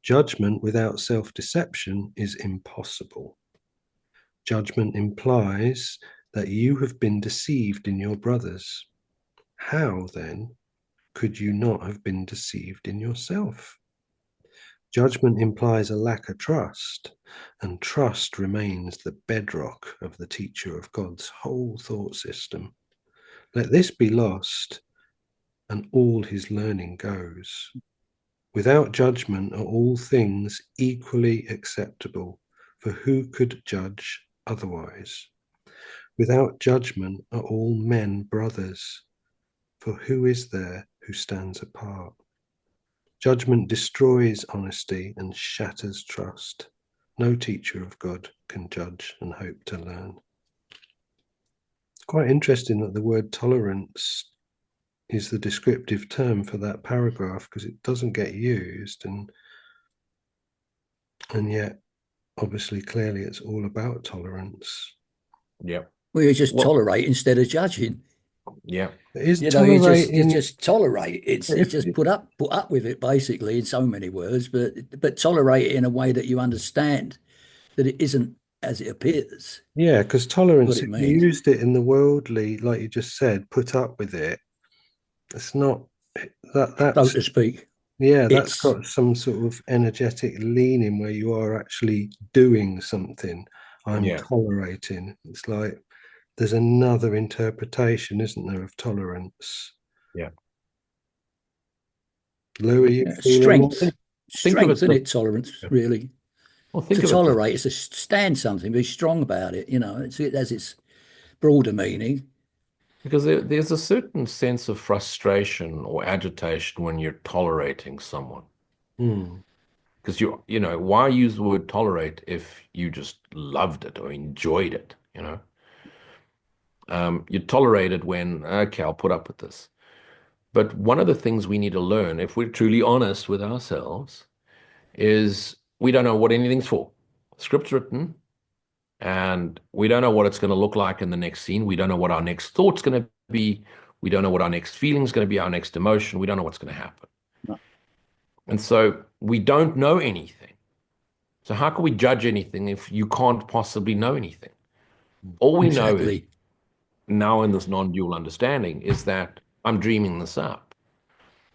Judgment without self-deception is impossible. Judgment implies that you have been deceived in your brothers. How, then, could you not have been deceived in yourself? Judgment implies a lack of trust, and trust remains the bedrock of the teacher of God's whole thought system. Let this be lost, and all his learning goes. Without judgment are all things equally acceptable, for who could judge otherwise? Without judgment are all men brothers, for who is there who stands apart? Judgment destroys honesty and shatters trust. No teacher of God can judge and hope to learn. It's quite interesting that the word tolerance is the descriptive term for that paragraph, because it doesn't get used, and yet obviously clearly it's all about tolerance. Well, you just tolerate instead of judging. You just tolerate. It's just put up with it, basically, in so many words, but tolerate it in a way that you understand that it isn't as it appears. Yeah, because tolerance, if you used it in the worldly, like you just said, put up with it. It's not that, so to speak. Yeah, that's got some sort of energetic leaning where you are actually doing something. I'm tolerating. It's like there's another interpretation, isn't there, of tolerance? Yeah. Lou, are you feeling strength? strength, isn't it? Tolerance, really. Well, think To of it. tolerate is to stand something, be strong about it. You know, it has its broader meaning. Because there's a certain sense of frustration or agitation when you're tolerating someone. Because you know, why use the word tolerate if you just loved it or enjoyed it, you know? You tolerate it when, okay, I'll put up with this. But one of the things we need to learn, if we're truly honest with ourselves, is we don't know what anything's for. Script's written, and we don't know what it's going to look like in the next scene. We don't know what our next thought's going to be. We don't know what our next feeling's going to be, our next emotion. We don't know what's going to happen. No. And so we don't know anything. So how can we judge anything if you can't possibly know anything? All we know is, now in this non-dual understanding, is that I'm dreaming this up.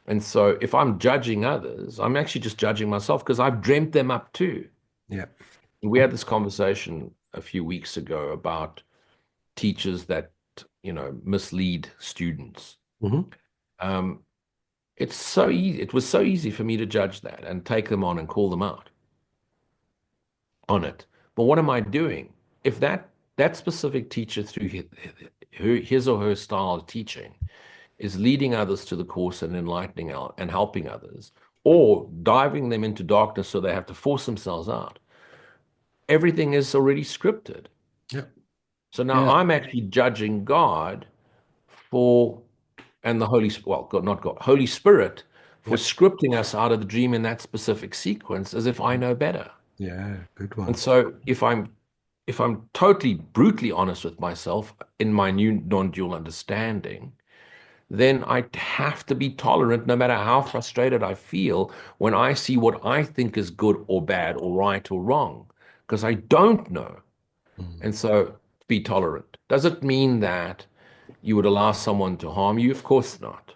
And so if I'm judging others, I'm actually just judging myself because I've dreamt them up too. Yeah. We had this conversation a few weeks ago about teachers that, you know, mislead students. It's so easy. It was so easy for me to judge that and take them on and call them out on it. But what am I doing? If that specific teacher, through his or her style of teaching, is leading others to the course and enlightening out and helping others, or diving them into darkness so they have to force themselves out, everything is already scripted. Yep. So now I'm actually judging God and the Holy Spirit for scripting us out of the dream in that specific sequence as if I know better. Yeah, good one. And so if I'm totally brutally honest with myself in my new non-dual understanding, then I have to be tolerant no matter how frustrated I feel when I see what I think is good or bad or right or wrong, because I don't know. And so be tolerant. Does it mean that you would allow someone to harm you? Of course not.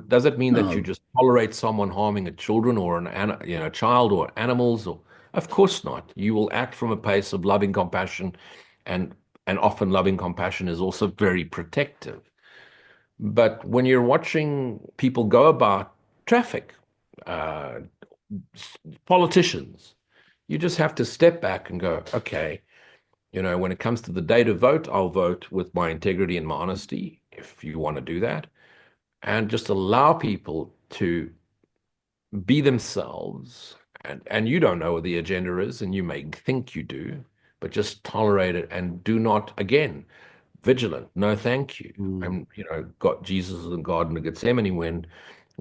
Does it mean that you just tolerate someone harming a children or a child or animals? Or of course not. You will act from a place of loving compassion, and often loving compassion is also very protective. But when you're watching people go about traffic, politicians, you just have to step back and go, okay, you know, when it comes to the day to vote, I'll vote with my integrity and my honesty, if you want to do that, and just allow people to be themselves. And you don't know what the agenda is, and you may think you do, but just tolerate it and do not, again, vigilant. No, thank you. And you know, got Jesus in the Garden of Gethsemane when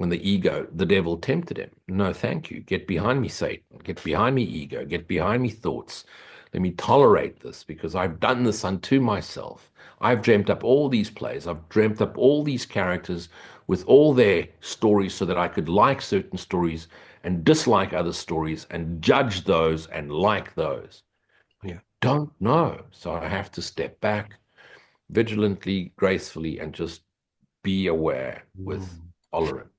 the devil tempted him. No, thank you. Get behind me, Satan. Get behind me, ego. Get behind me, thoughts. Let me tolerate this because I've done this unto myself. I've dreamt up all these plays. I've dreamt up all these characters with all their stories so that I could like certain stories and dislike other stories and judge those and like those. Yeah. Don't know. So I have to step back vigilantly, gracefully, and just be aware with tolerance.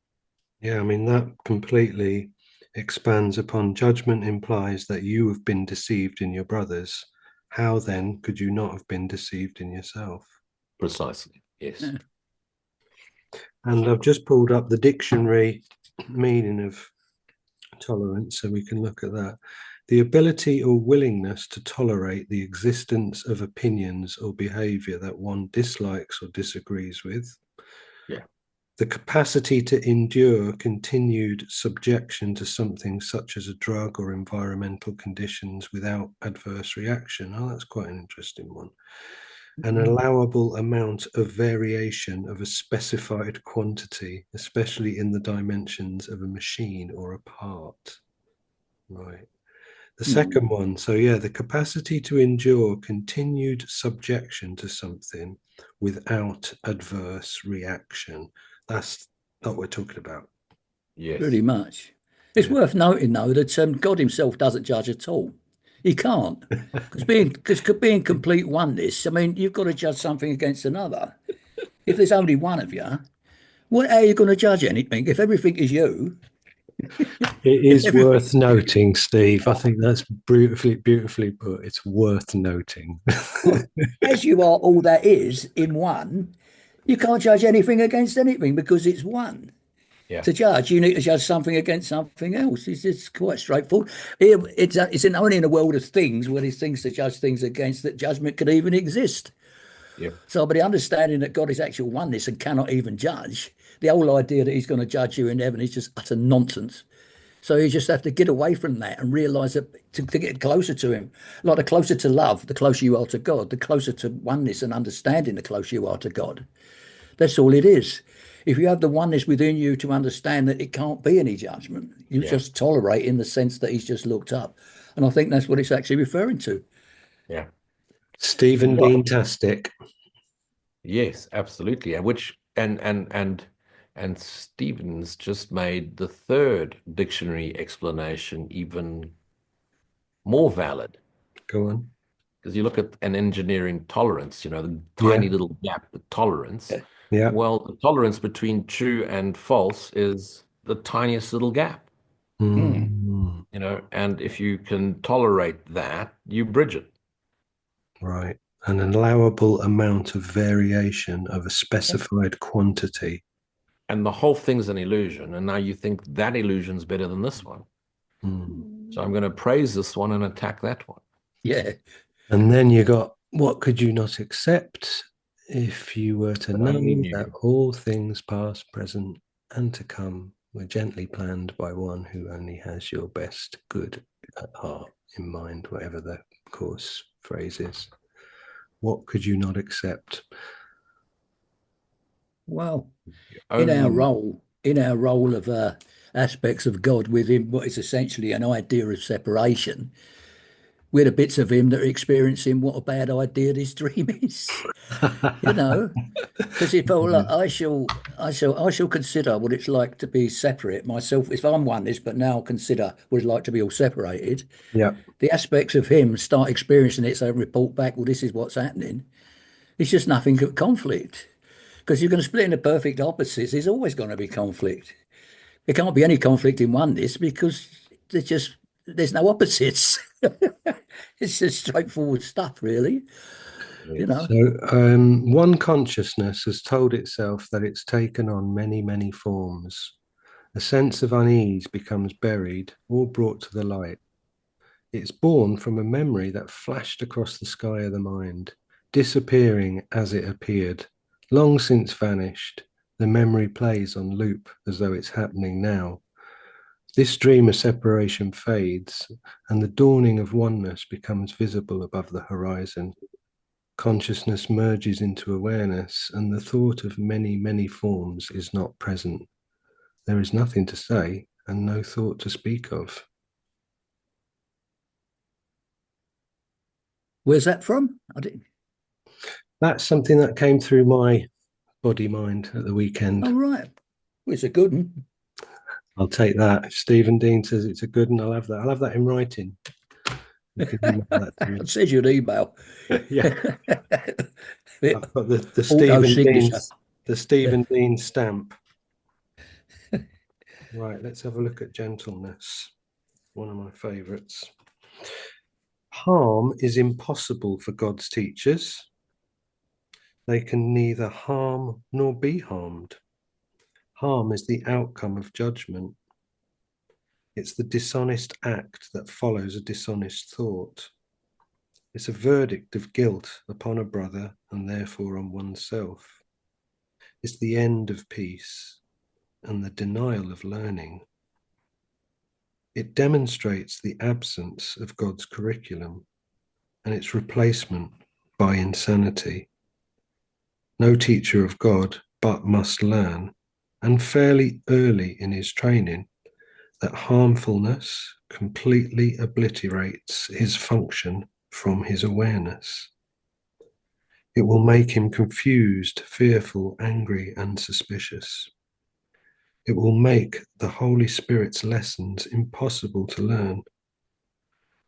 Yeah, I mean, that completely expands upon judgment implies that you have been deceived in your brothers. How then could you not have been deceived in yourself? Precisely, yes. Yeah. And I've just pulled up the dictionary meaning of tolerance so we can look at that. The ability or willingness to tolerate the existence of opinions or behavior that one dislikes or disagrees with. Yeah. The capacity to endure continued subjection to something such as a drug or environmental conditions without adverse reaction. Oh, that's quite an interesting one. An allowable amount of variation of a specified quantity, especially in the dimensions of a machine or a part. Right. The second one, so yeah, the capacity to endure continued subjection to something without adverse reaction. That's what we're talking about. Yes. Pretty much. It's worth noting, though, that God himself doesn't judge at all. He can't. Because being complete oneness, I mean, you've got to judge something against another. If there's only one of you, how are you going to judge anything? If everything is you. It is worth noting, Steve. I think that's beautifully put. It's worth noting. Well, as you are all that is in one, you can't judge anything against anything because it's one. Yeah. To judge, you need to judge something against something else. It's quite straightforward. It's only in a world of things where there's things to judge things against that judgment could even exist. Yeah. So, but the understanding that God is actual oneness and cannot even judge, the whole idea that he's going to judge you in heaven is just utter nonsense. So you just have to get away from that and realize that to get closer to him, like the closer to love, the closer you are to God, the closer to oneness and understanding, the closer you are to God. That's all it is. If you have the oneness within you to understand that it can't be any judgment, you just tolerate in the sense that he's just looked up. And I think that's what it's actually referring to. Yeah. Stephen Dean-tastic. Yes, absolutely. And Stevens just made the third dictionary explanation even more valid. Go on. Because you look at an engineering tolerance, the tiny little gap, the tolerance. Yeah. Well, the tolerance between true and false is the tiniest little gap. And if you can tolerate that, you bridge it. Right. An allowable amount of variation of a specified quantity. And the whole thing's an illusion. And now you think that illusion's better than this one. So I'm going to praise this one and attack that one. Yeah. And then you got, what could you not accept if you were to know that all things past, present, and to come were gently planned by one who only has your best good at heart in mind, whatever the course phrase is. What could you not accept? Well, in our role of aspects of God within what is essentially an idea of separation, we're the bits of him that are experiencing what a bad idea this dream is. Because if I shall consider what it's like to be separate myself. If I'm oneness, but now consider what it's like to be all separated. Yeah. The aspects of him start experiencing it, so report back. Well, this is what's happening. It's just nothing but conflict. Because you're going to split into perfect opposites. There's always going to be conflict. There can't be any conflict in oneness because there's no opposites. It's just straightforward stuff, really. So one consciousness has told itself that it's taken on many, many forms. A sense of unease becomes buried or brought to the light. It's born from a memory that flashed across the sky of the mind, disappearing as it appeared. Long since vanished, the memory plays on loop as though it's happening now. This dream of separation fades, and the dawning of oneness becomes visible above the horizon. Consciousness merges into awareness, and the thought of many, many forms is not present. There is nothing to say and no thought to speak of. Where's that from? That's something that came through my body mind at the weekend. Oh, right. Well, it's a good one. I'll take that. If Stephen Dean says it's a good one, I'll have that. I'll have that in writing. You can email that to me. I'll send you an email. Yeah. I've got the Stephen Dean stamp. Right, let's have a look at gentleness. One of my favorites. Harm is impossible for God's teachers. They can neither harm nor be harmed. Harm is the outcome of judgment. It's the dishonest act that follows a dishonest thought. It's a verdict of guilt upon a brother and therefore on oneself. It's the end of peace and the denial of learning. It demonstrates the absence of God's curriculum and its replacement by insanity. No teacher of God but must learn, and fairly early in his training, that harmfulness completely obliterates his function from his awareness. It will make him confused, fearful, angry, and suspicious. It will make the Holy Spirit's lessons impossible to learn.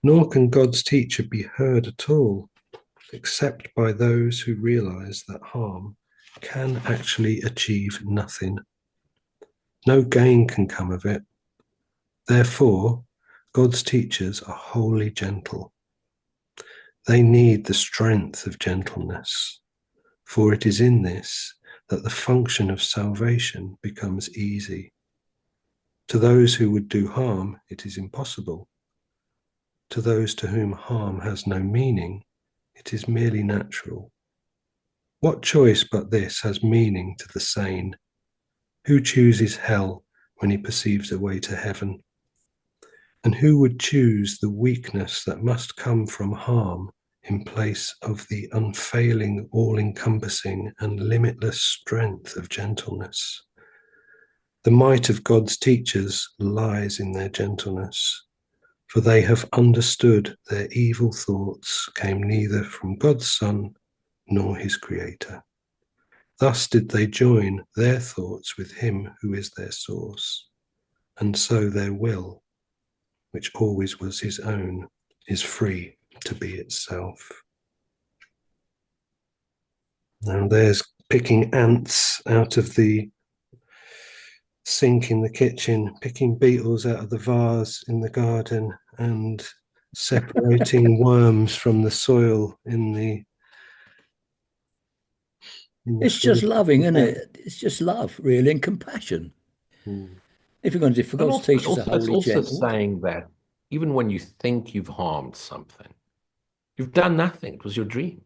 Nor can God's teacher be heard at all, except by those who realize that harm can actually achieve nothing. No gain can come of it. Therefore, God's teachers are wholly gentle. They need the strength of gentleness, for it is in this that the function of salvation becomes easy. To those who would do harm, it is impossible. To those to whom harm has no meaning, it is merely natural. What choice but this has meaning to the sane? Who chooses hell when he perceives a way to heaven? And who would choose the weakness that must come from harm in place of the unfailing, all-encompassing, and limitless strength of gentleness? The might of God's teachers lies in their gentleness, for they have understood their evil thoughts came neither from God's Son nor his Creator. Thus did they join their thoughts with him who is their source, and so their will, which always was his own, is free to be itself. Now there's picking ants out of the sink in the kitchen, picking beetles out of the vase in the garden, and separating worms from the soil in the It's just loving, isn't it? It's just love, really, and compassion. If God's teachers are It's wholly also gentle. saying that even when you think you've harmed something, you've done nothing. It was your dream.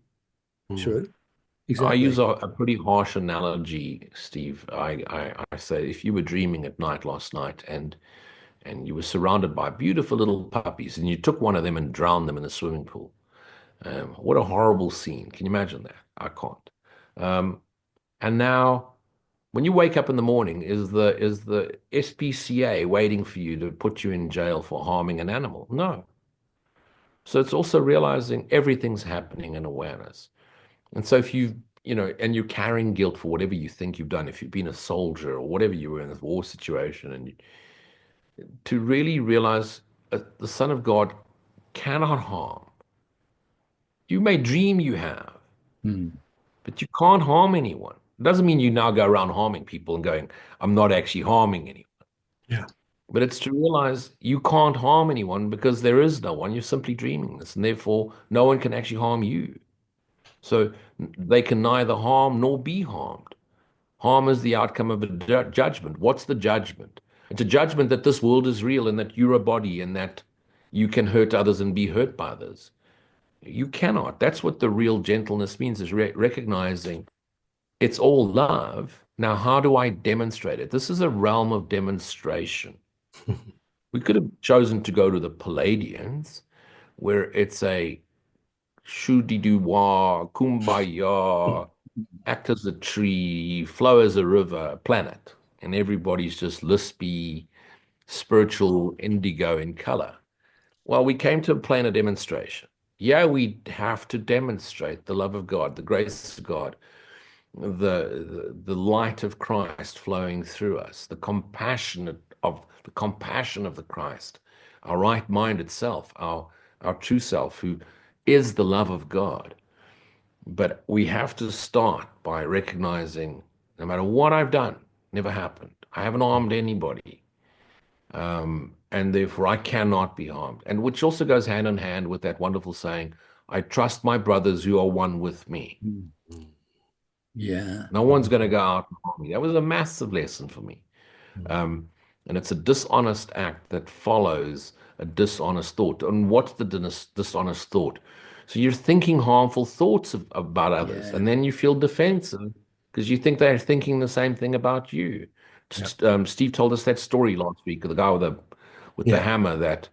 True. I Exactly. use a pretty harsh analogy, Steve. I say if you were dreaming at night last night and you were surrounded by beautiful little puppies and you took one of them and drowned them in a swimming pool. What a horrible scene. Can you imagine that? I can't. And now when you wake up in the morning, is the SPCA waiting for you to put you in jail for harming an animal? No. So it's also realizing everything's happening in awareness. And so if and you're carrying guilt for whatever you think you've done, if you've been a soldier or whatever you were in a war situation, and to really realize the Son of God cannot harm. You may dream you have, but you can't harm anyone. It doesn't mean you now go around harming people and going, I'm not actually harming anyone. Yeah. But it's to realize you can't harm anyone because there is no one. You're simply dreaming this, and therefore no one can actually harm you. So they can neither harm nor be harmed. Harm is the outcome of a judgment. What's the judgment? It's a judgment that this world is real and that you're a body and that you can hurt others and be hurt by others. You cannot. That's what the real gentleness means, is recognizing it's all love. Now, how do I demonstrate it? This is a realm of demonstration. We could have chosen to go to the Palladians, where it's a shoo-dee-doo-wah, kumbaya, act as a tree, flow as a river, planet. And everybody's just lispy, spiritual indigo in color. Well, we came to a plane of demonstration. Yeah, we have to demonstrate the love of God, the grace of God, the light of Christ flowing through us, the compassion of the Christ, our right mind itself, our true self, who is the love of God. But we have to start by recognizing no matter what I've done, never happened. I haven't harmed anybody. And therefore I cannot be harmed. And which also goes hand in hand with that wonderful saying, I trust my brothers who are one with me. Yeah. No one's going to go out and harm me. That was a massive lesson for me. And it's a dishonest act that follows a dishonest thought. And what's the dishonest thought? So you're thinking harmful thoughts about others, and then you feel defensive because you think they're thinking the same thing about you. Steve told us that story last week of the guy with the hammer that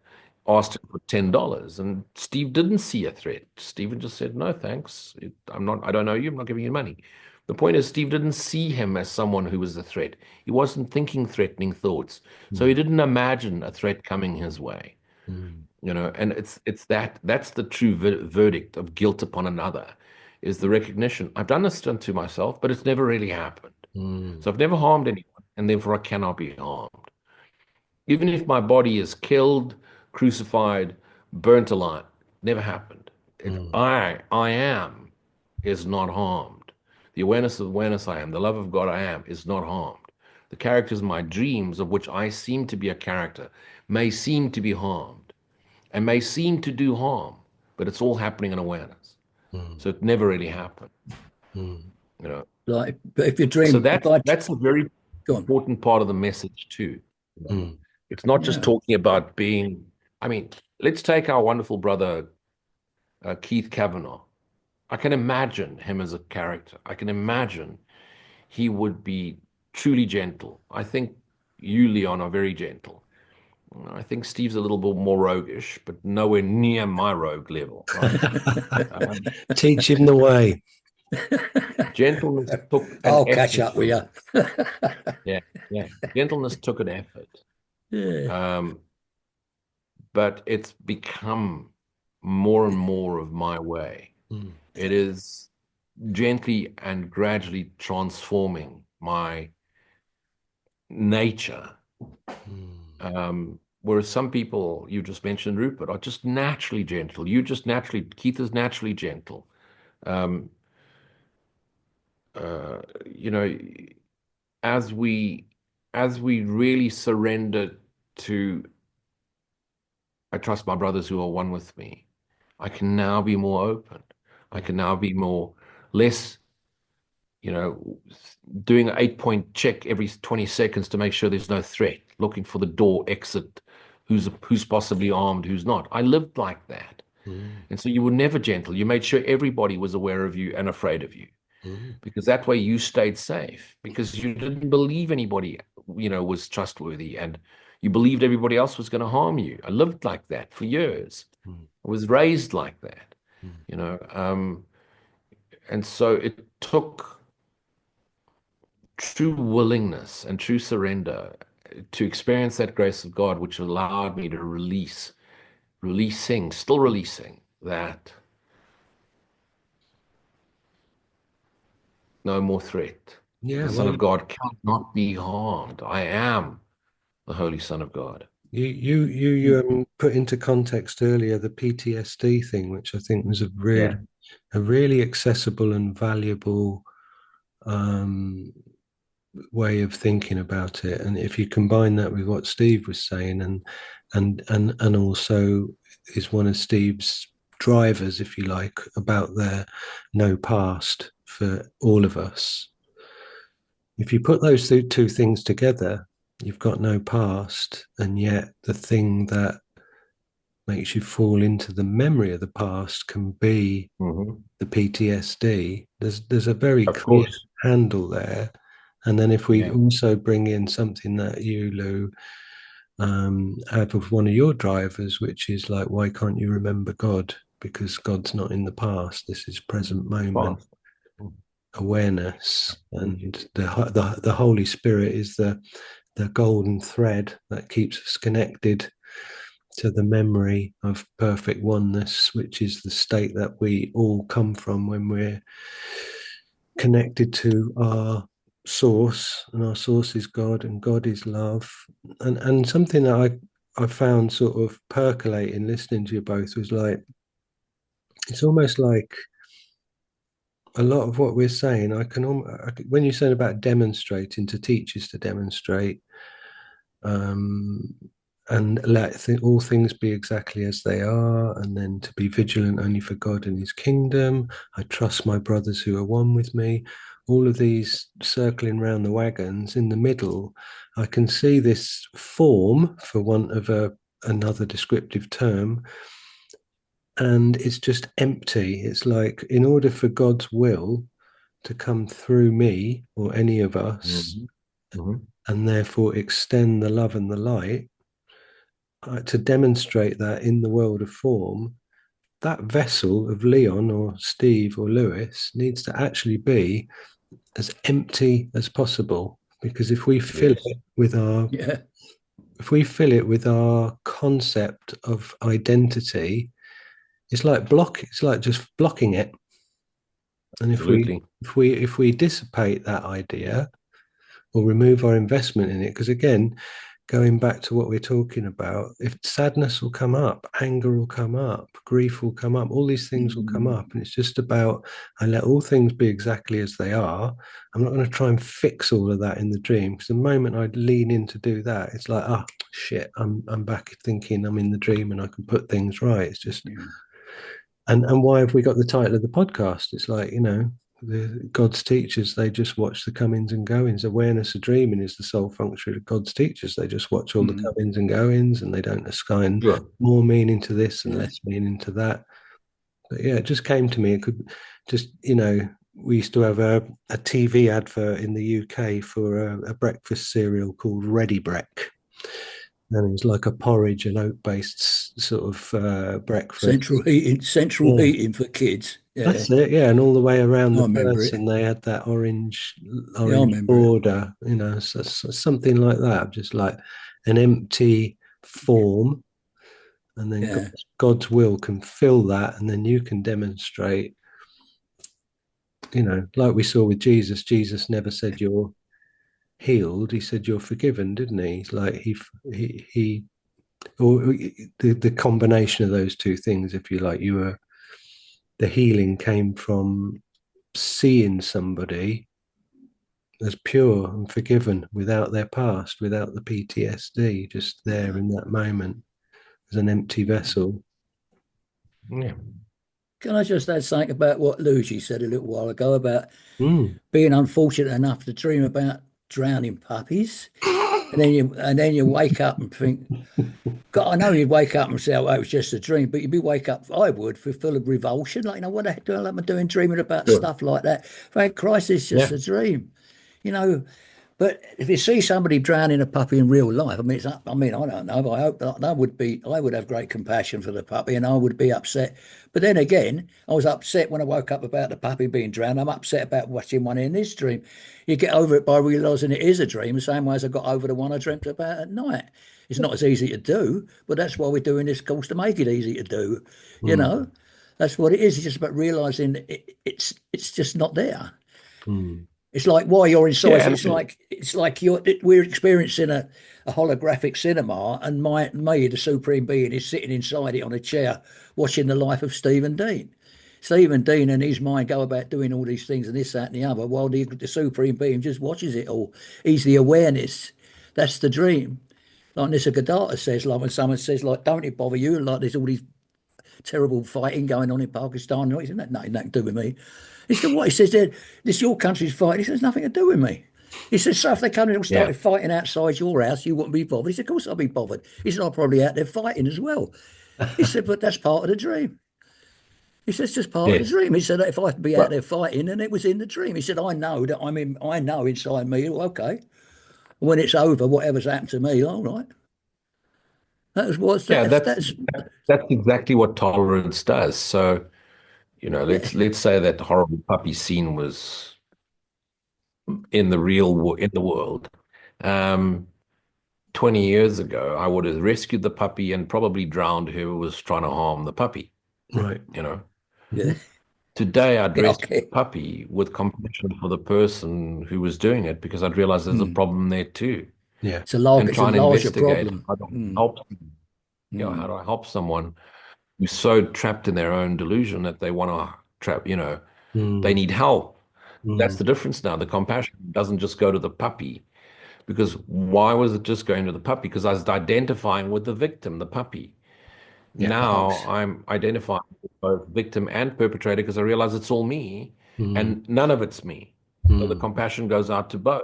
asked him for $10, and Steve didn't see a threat. Stephen just said, "No, thanks. I don't know you. I'm not giving you money." The point is, Steve didn't see him as someone who was a threat. He wasn't thinking threatening thoughts, so he didn't imagine a threat coming his way. And that's the true verdict of guilt upon another, is the recognition I've done this to myself, but it's never really happened. So I've never harmed anyone, and therefore I cannot be harmed. Even if my body is killed, crucified, burnt alive, never happened. I am is not harmed. The awareness of awareness I am, the love of God I am, is not harmed. The characters in my dreams, of which I seem to be a character, may seem to be harmed and may seem to do harm, but it's all happening in awareness. So it never really happened. Like, but if you dream, So that's a very go on. important part of the message too. It's not just talking about being, I mean, let's take our wonderful brother, Keith Kavanaugh. I can imagine him as a character. I can imagine he would be truly gentle. I think you, Leon, are very gentle. I think Steve's a little bit more roguish, but nowhere near my rogue level, right? Teach him the way. Gentleness took an I'll effort. catch up with you. Yeah. Gentleness took an effort. Yeah. But it's become more and more of my way. It is gently and gradually transforming my nature. Whereas some people, you just mentioned, Rupert, are just naturally gentle. Keith is naturally gentle. You know, as we really surrender to, I trust my brothers who are one with me, I can now be more open. I can now be less, doing an 8-point check every 20 seconds to make sure there's no threat, looking for the door, exit, who's possibly armed, who's not. I lived like that. And so you were never gentle. You made sure everybody was aware of you and afraid of you. Because that way you stayed safe, because you didn't believe anybody, was trustworthy, and you believed everybody else was going to harm you. I lived like that for years. I was raised like that, and so it took true willingness and true surrender to experience that grace of God, which allowed me to still releasing that no more threat. Yeah, the Son of God cannot be harmed. I am the Holy Son of God. You put into context earlier the PTSD thing, which I think was a really accessible and valuable way of thinking about it. And if you combine that with what Steve was saying, and also is one of Steve's drivers, if you like, about their no past for all of us. If you put those two things together, you've got no past, and yet the thing that makes you fall into the memory of the past can be the PTSD. There's a very clear handle there. And then if we also bring in something that you, Lou, have of one of your drivers, which is like, why can't you remember God? Because God's not in the past. This is present moment awareness, and the Holy Spirit is the golden thread that keeps us connected to the memory of perfect oneness, which is the state that we all come from when we're connected to our source, and our source is God, and God is love. And something that I found sort of percolating listening to you both was like, it's almost like a lot of what we're saying, when you're saying about demonstrating, to teach is to demonstrate, and let all things be exactly as they are, and then to be vigilant only for God and his kingdom. I trust my brothers who are one with me. All of these circling round the wagons. In the middle, I can see this form, for want of another descriptive term, and it's just empty. It's like, in order for God's will to come through me or any of us, and therefore extend the love and the light, to demonstrate that in the world of form, that vessel of Leon or Steve or Lewis needs to actually be as empty as possible. Because if we fill it with our concept of identity, it's like just blocking it. And if we dissipate that idea or remove our investment in it, because again, going back to what we're talking about, if sadness will come up, anger will come up, grief will come up, all these things will come up. And it's just about, I let all things be exactly as they are. I'm not going to try and fix all of that in the dream, because the moment I lean in to do that, it's like, oh shit, I'm back thinking I'm in the dream and I can put things right. It's just, and why have we got the title of the podcast? It's like, the God's teachers, they just watch the comings and goings. Awareness of dreaming is the sole function of God's teachers. They just watch all the comings and goings, and they don't assign more meaning to this and less meaning to that. But yeah, it just came to me. It could just, we used to have a TV advert in the UK for a breakfast cereal called Ready Brek. And it was like a porridge and oat-based sort of breakfast. Central heating for kids. Yeah, that's it. Yeah, and all the way around the remember person, they had that orange I remember border. So something like that, just like an empty form, and then God's will can fill that, and then you can demonstrate. Like we saw with Jesus. Jesus never said you're healed. He said you're forgiven, didn't he? He's like he or the combination of those two things, if you like, the healing came from seeing somebody as pure and forgiven without their past, without the PTSD, just there in that moment as an empty vessel. Yeah. Can I just add something about what Luigi said a little while ago about Mm. being unfortunate enough to dream about drowning puppies, and then you wake up and think, God, I know you'd wake up and say, "Oh, it was just a dream," but you'd be wake up. I would, full of revulsion, like, what the hell am I doing, dreaming about stuff like that? Thank Christ, it's just a dream, you know. But if you see somebody drowning a puppy in real life, I mean, I don't know, but I hope that I would have great compassion for the puppy, and I would be upset. But then again, I was upset when I woke up about the puppy being drowned. I'm upset about watching one in this dream. You get over it by realizing it is a dream, the same way as I got over the one I dreamt about at night. It's not as easy to do, but that's why we're doing this course, to make it easy to do. You know, that's what it is. It's just about realizing it's just not there. It's like while you're inside, it's like we're experiencing a holographic cinema, and me, the supreme being, is sitting inside it on a chair, watching the life of Stephen Dean. Stephen Dean and his mind go about doing all these things and this, that, and the other, while the supreme being just watches it all. He's the awareness. That's the dream. Like Nisargadatta says, like when someone says, like, don't it bother you? Like there's all these terrible fighting going on in Pakistan. He said, nothing to do with me. He said, what? He says, this your country's fighting. He says, nothing to do with me. He says, so if they come in and started fighting outside your house, you wouldn't be bothered. He said, of course I'll be bothered. He said, I'm probably out there fighting as well. He said, but that's part of the dream. He said, it's just part of the dream. He said, if I had to be out there fighting, and it was in the dream. He said, I know that I know inside me, okay, when it's over, whatever's happened to me, all right. That's exactly what tolerance does. So, let's say that horrible puppy scene was in the world. 20 years ago, I would have rescued the puppy and probably drowned whoever was trying to harm the puppy. Right. Yeah. Today, I'd rescue the puppy with compassion for the person who was doing it, because I'd realize there's a problem there too. Yeah. It's a larger problem. How do I help how do I help someone who's so trapped in their own delusion that they want to they need help. That's the difference now. The compassion doesn't just go to the puppy, because why was it just going to the puppy? Because I was identifying with the victim, the puppy. Now I'm identifying with both victim and perpetrator, because I realize it's all me and none of it's me. So the compassion goes out to both.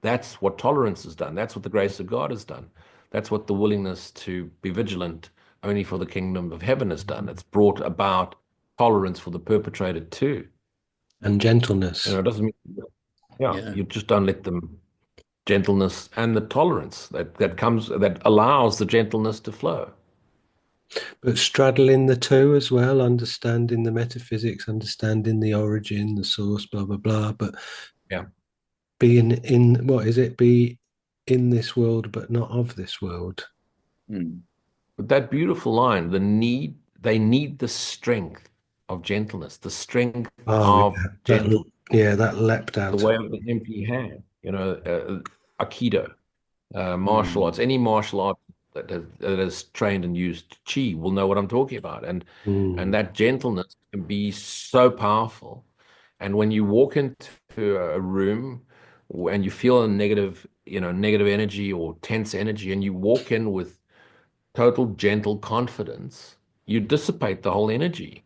That's what tolerance has done. That's what the grace of God has done. That's what the willingness to be vigilant only for the kingdom of heaven has done. It's brought about tolerance for the perpetrator too. And gentleness. It doesn't mean, you just don't let them, gentleness and the tolerance that allows the gentleness to flow. But straddling the two as well, understanding the metaphysics, understanding the origin, the source, blah, blah, blah. But being be in this world, but not of this world. But that beautiful line, they need the strength of gentleness, the strength of gentleness. That leapt out. The way of the empty hand, Aikido, martial arts, any martial art that has trained and used chi will know what I'm talking about. And that gentleness can be so powerful. And when you walk into a room and you feel a negative energy or tense energy, and you walk in with total gentle confidence, you dissipate the whole energy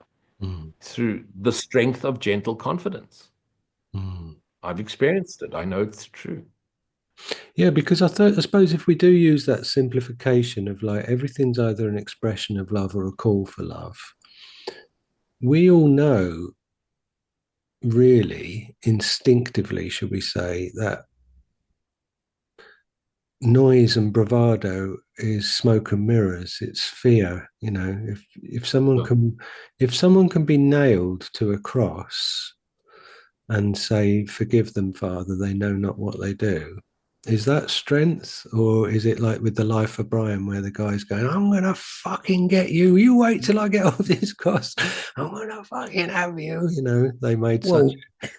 through the strength of gentle confidence. I've experienced it. I know it's true. Yeah, because I suppose if we do use that simplification of like everything's either an expression of love or a call for love, we all know really instinctively, should we say, that noise and bravado is smoke and mirrors. It's fear. If someone can be nailed to a cross and say, "Forgive them, Father, they know not what they do." Is that strength, or is it like with the Life of Brian, where the guy's going, "I'm gonna fucking get you. You wait till I get off this cross. I'm gonna fucking have you." They made such Well,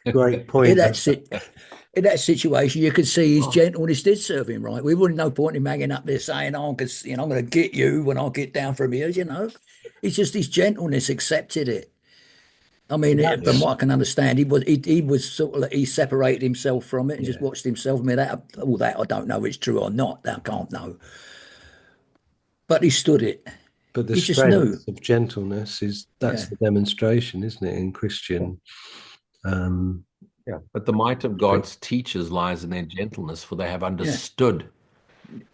a great in point. that situation, you could see his gentleness did serve him right. We wouldn't no point in hanging up there saying, "Oh, because I'm going to get you when I get down from here." It's just his gentleness accepted it. I mean, from That's what I can understand, he was sort of he separated himself from it and just yeah. watched himself. I mean, all that I don't know if it's true or not. I can't know, but he stood it. But the He just knew. strength of gentleness that's Yeah, the demonstration, isn't it, in Christian? Um, Yeah. But the might of God's teachers lies in their gentleness, for they have yeah, understood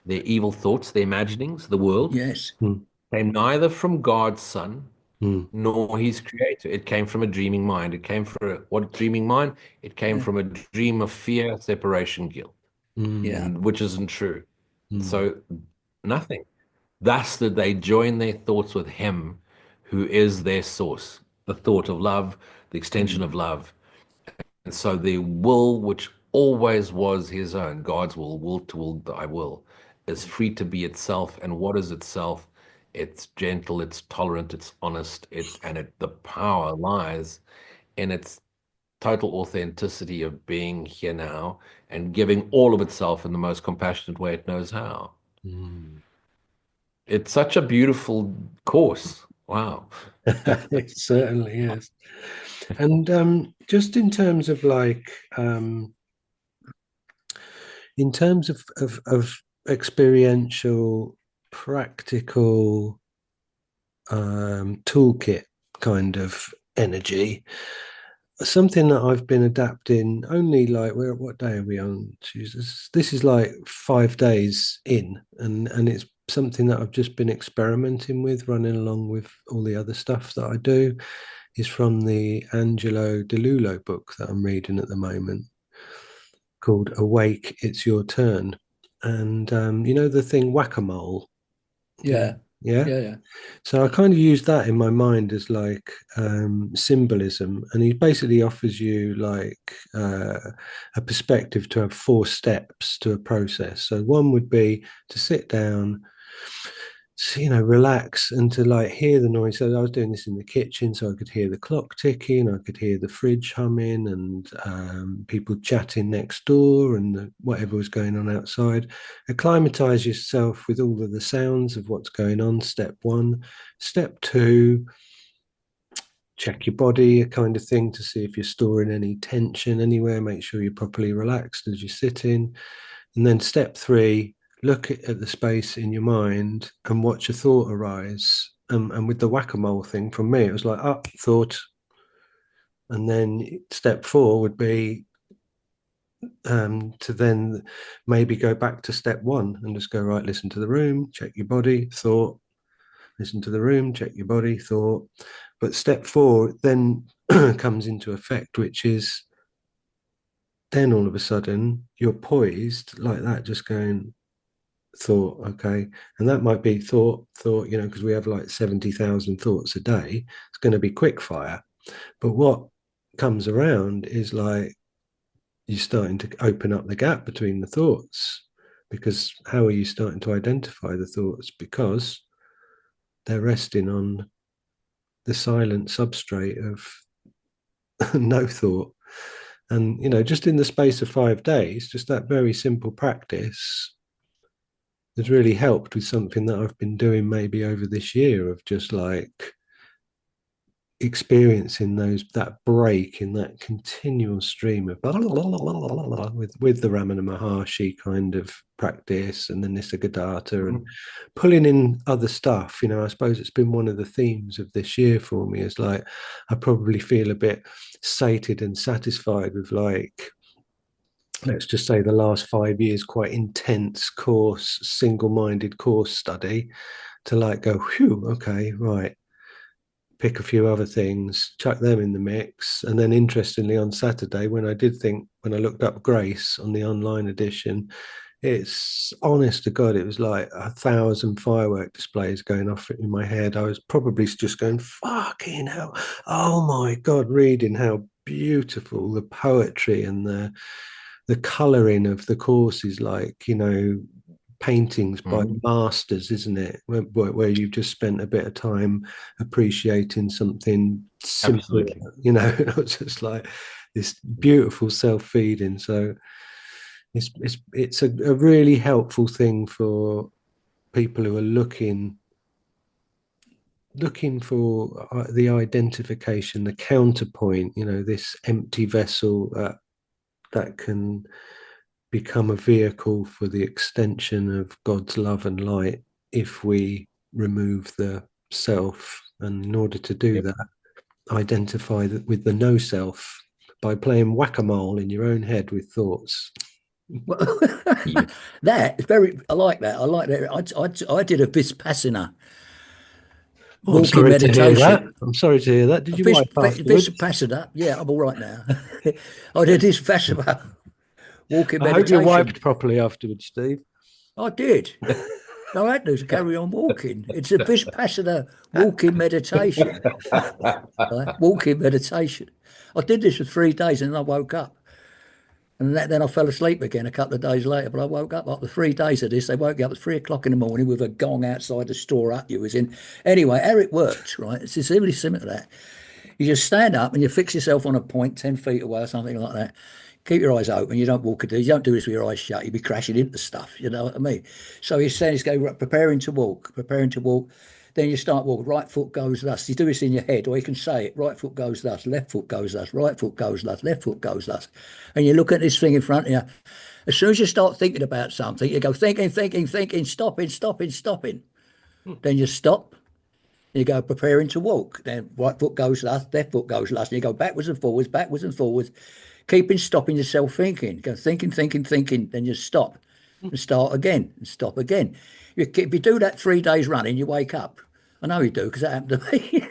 their evil thoughts, their imaginings, the world yes, mm, came neither from God's Son mm, nor his creator. It came from a dreaming mind. It came from what dreaming mind? It came yeah, from a dream of fear, separation, guilt, mm, yeah, and which isn't true. mm, So nothing. Thus did they join their thoughts with him who is their source, the thought of love, the extension of love. And so their will, which always was his own, God's will to will thy will, is free to be itself. And what is itself? It's gentle, it's tolerant, it's honest, the power lies in its total authenticity of being here now and giving all of itself in the most compassionate way it knows how. mm. It's such a beautiful course. Wow. It certainly is. And just in terms of like, in terms of experiential, practical toolkit kind of energy, something that I've been adapting only like what day are we on? Jesus, this is like 5 days in, and it's something that I've just been experimenting with, running along with all the other stuff that I do. Is from the Angelo DeLullo book that I'm reading at the moment, called "Awake, It's Your Turn," and the thing whack-a-mole. yeah, Yeah. yeah, yeah, So I kind of use that in my mind as like symbolism, and he basically offers you like a perspective to have 4 steps to a process. So one would be to sit down, relax, and to like hear the noise. So I was doing this in the kitchen, so I could hear the clock ticking, I could hear the fridge humming, and people chatting next door, and whatever was going on outside. Acclimatize yourself with all of the sounds of what's going on. Step one. Step two, check your body, a kind of thing, to see if you're storing any tension anywhere. Make sure you're properly relaxed as you're sitting. And then step three, look at the space in your mind and watch a thought arise. And with the whack-a-mole thing, from me, it was like, up, thought. And then step four would be to then maybe go back to step one and just go, right, listen to the room, check your body, thought, listen to the room, check your body, thought. But step four then comes into effect, which is then all of a sudden you're poised like that, just going, thought, okay. And that might be thought, because we have like 70,000 thoughts a day. It's going to be quick fire. But what comes around is like you're starting to open up the gap between the thoughts. Because how are you starting to identify the thoughts? Because they're resting on the silent substrate of no thought. And, just in the space of 5 days, just that very simple practice has really helped with something that I've been doing maybe over this year, of just like experiencing that break in that continual stream of blah, blah, blah, blah, with the Ramana Maharshi kind of practice and the Nisargadatta and pulling in other stuff. I suppose it's been one of the themes of this year for me, is like I probably feel a bit sated and satisfied with, like, let's just say, the last 5 years quite intense course, single-minded course study, to like go, whew, okay, right, pick a few other things, chuck them in the mix. And then interestingly, on Saturday, when I looked up Grace on the online edition, it's, honest to God, it was like 1,000 firework displays going off in my head. I was probably just going, fucking hell, oh my God, reading how beautiful the poetry and the colouring of the course is, like, paintings by masters, isn't it? Where you've just spent a bit of time appreciating something simple, just like this beautiful self-feeding. So it's a really helpful thing for people who are looking for the identification, the counterpoint, this empty vessel that can become a vehicle for the extension of God's love and light if we remove the self. And in order to do that, identify with the no self by playing whack-a-mole in your own head with thoughts. Well, that is very. I like that. I did a Vipassana walking meditation. I'm sorry to hear that. Did you wipe afterwards? Vipassana. Yeah, I'm all right now. I did this Vipassana walking I meditation. hope you wiped properly afterwards, Steve. I did. I had to carry on walking. It's a Vipassana walking meditation. Right? Walking meditation. I did this for 3 days and then I woke up. And then I fell asleep again a couple of days later. But I woke up after 3 days of this. They woke me up at 3 o'clock in the morning with a gong outside the store hut you was in. Anyway, how it works, right? It's really similar to that. You just stand up and you fix yourself on a point 10 feet away or something like that. Keep your eyes open. You don't walk. You don't do this with your eyes shut. You'd be crashing into stuff. You know what I mean? So you stand, you go, preparing to walk. Then you start walking. Right foot goes thus. You do this in your head, or you can say it. Right foot goes thus. Left foot goes thus. Right foot goes thus. Left foot goes thus. And you look at this thing in front of you. As soon as you start thinking about something, you go thinking, stopping. Then you stop. You go preparing to walk. Then right foot goes thus. Left foot goes thus. And you go backwards and forwards. Keeping stopping yourself thinking. Go thinking. Then you stop and start again and stop again. If you do that 3 days running, you wake up. I know you do because that happened to me.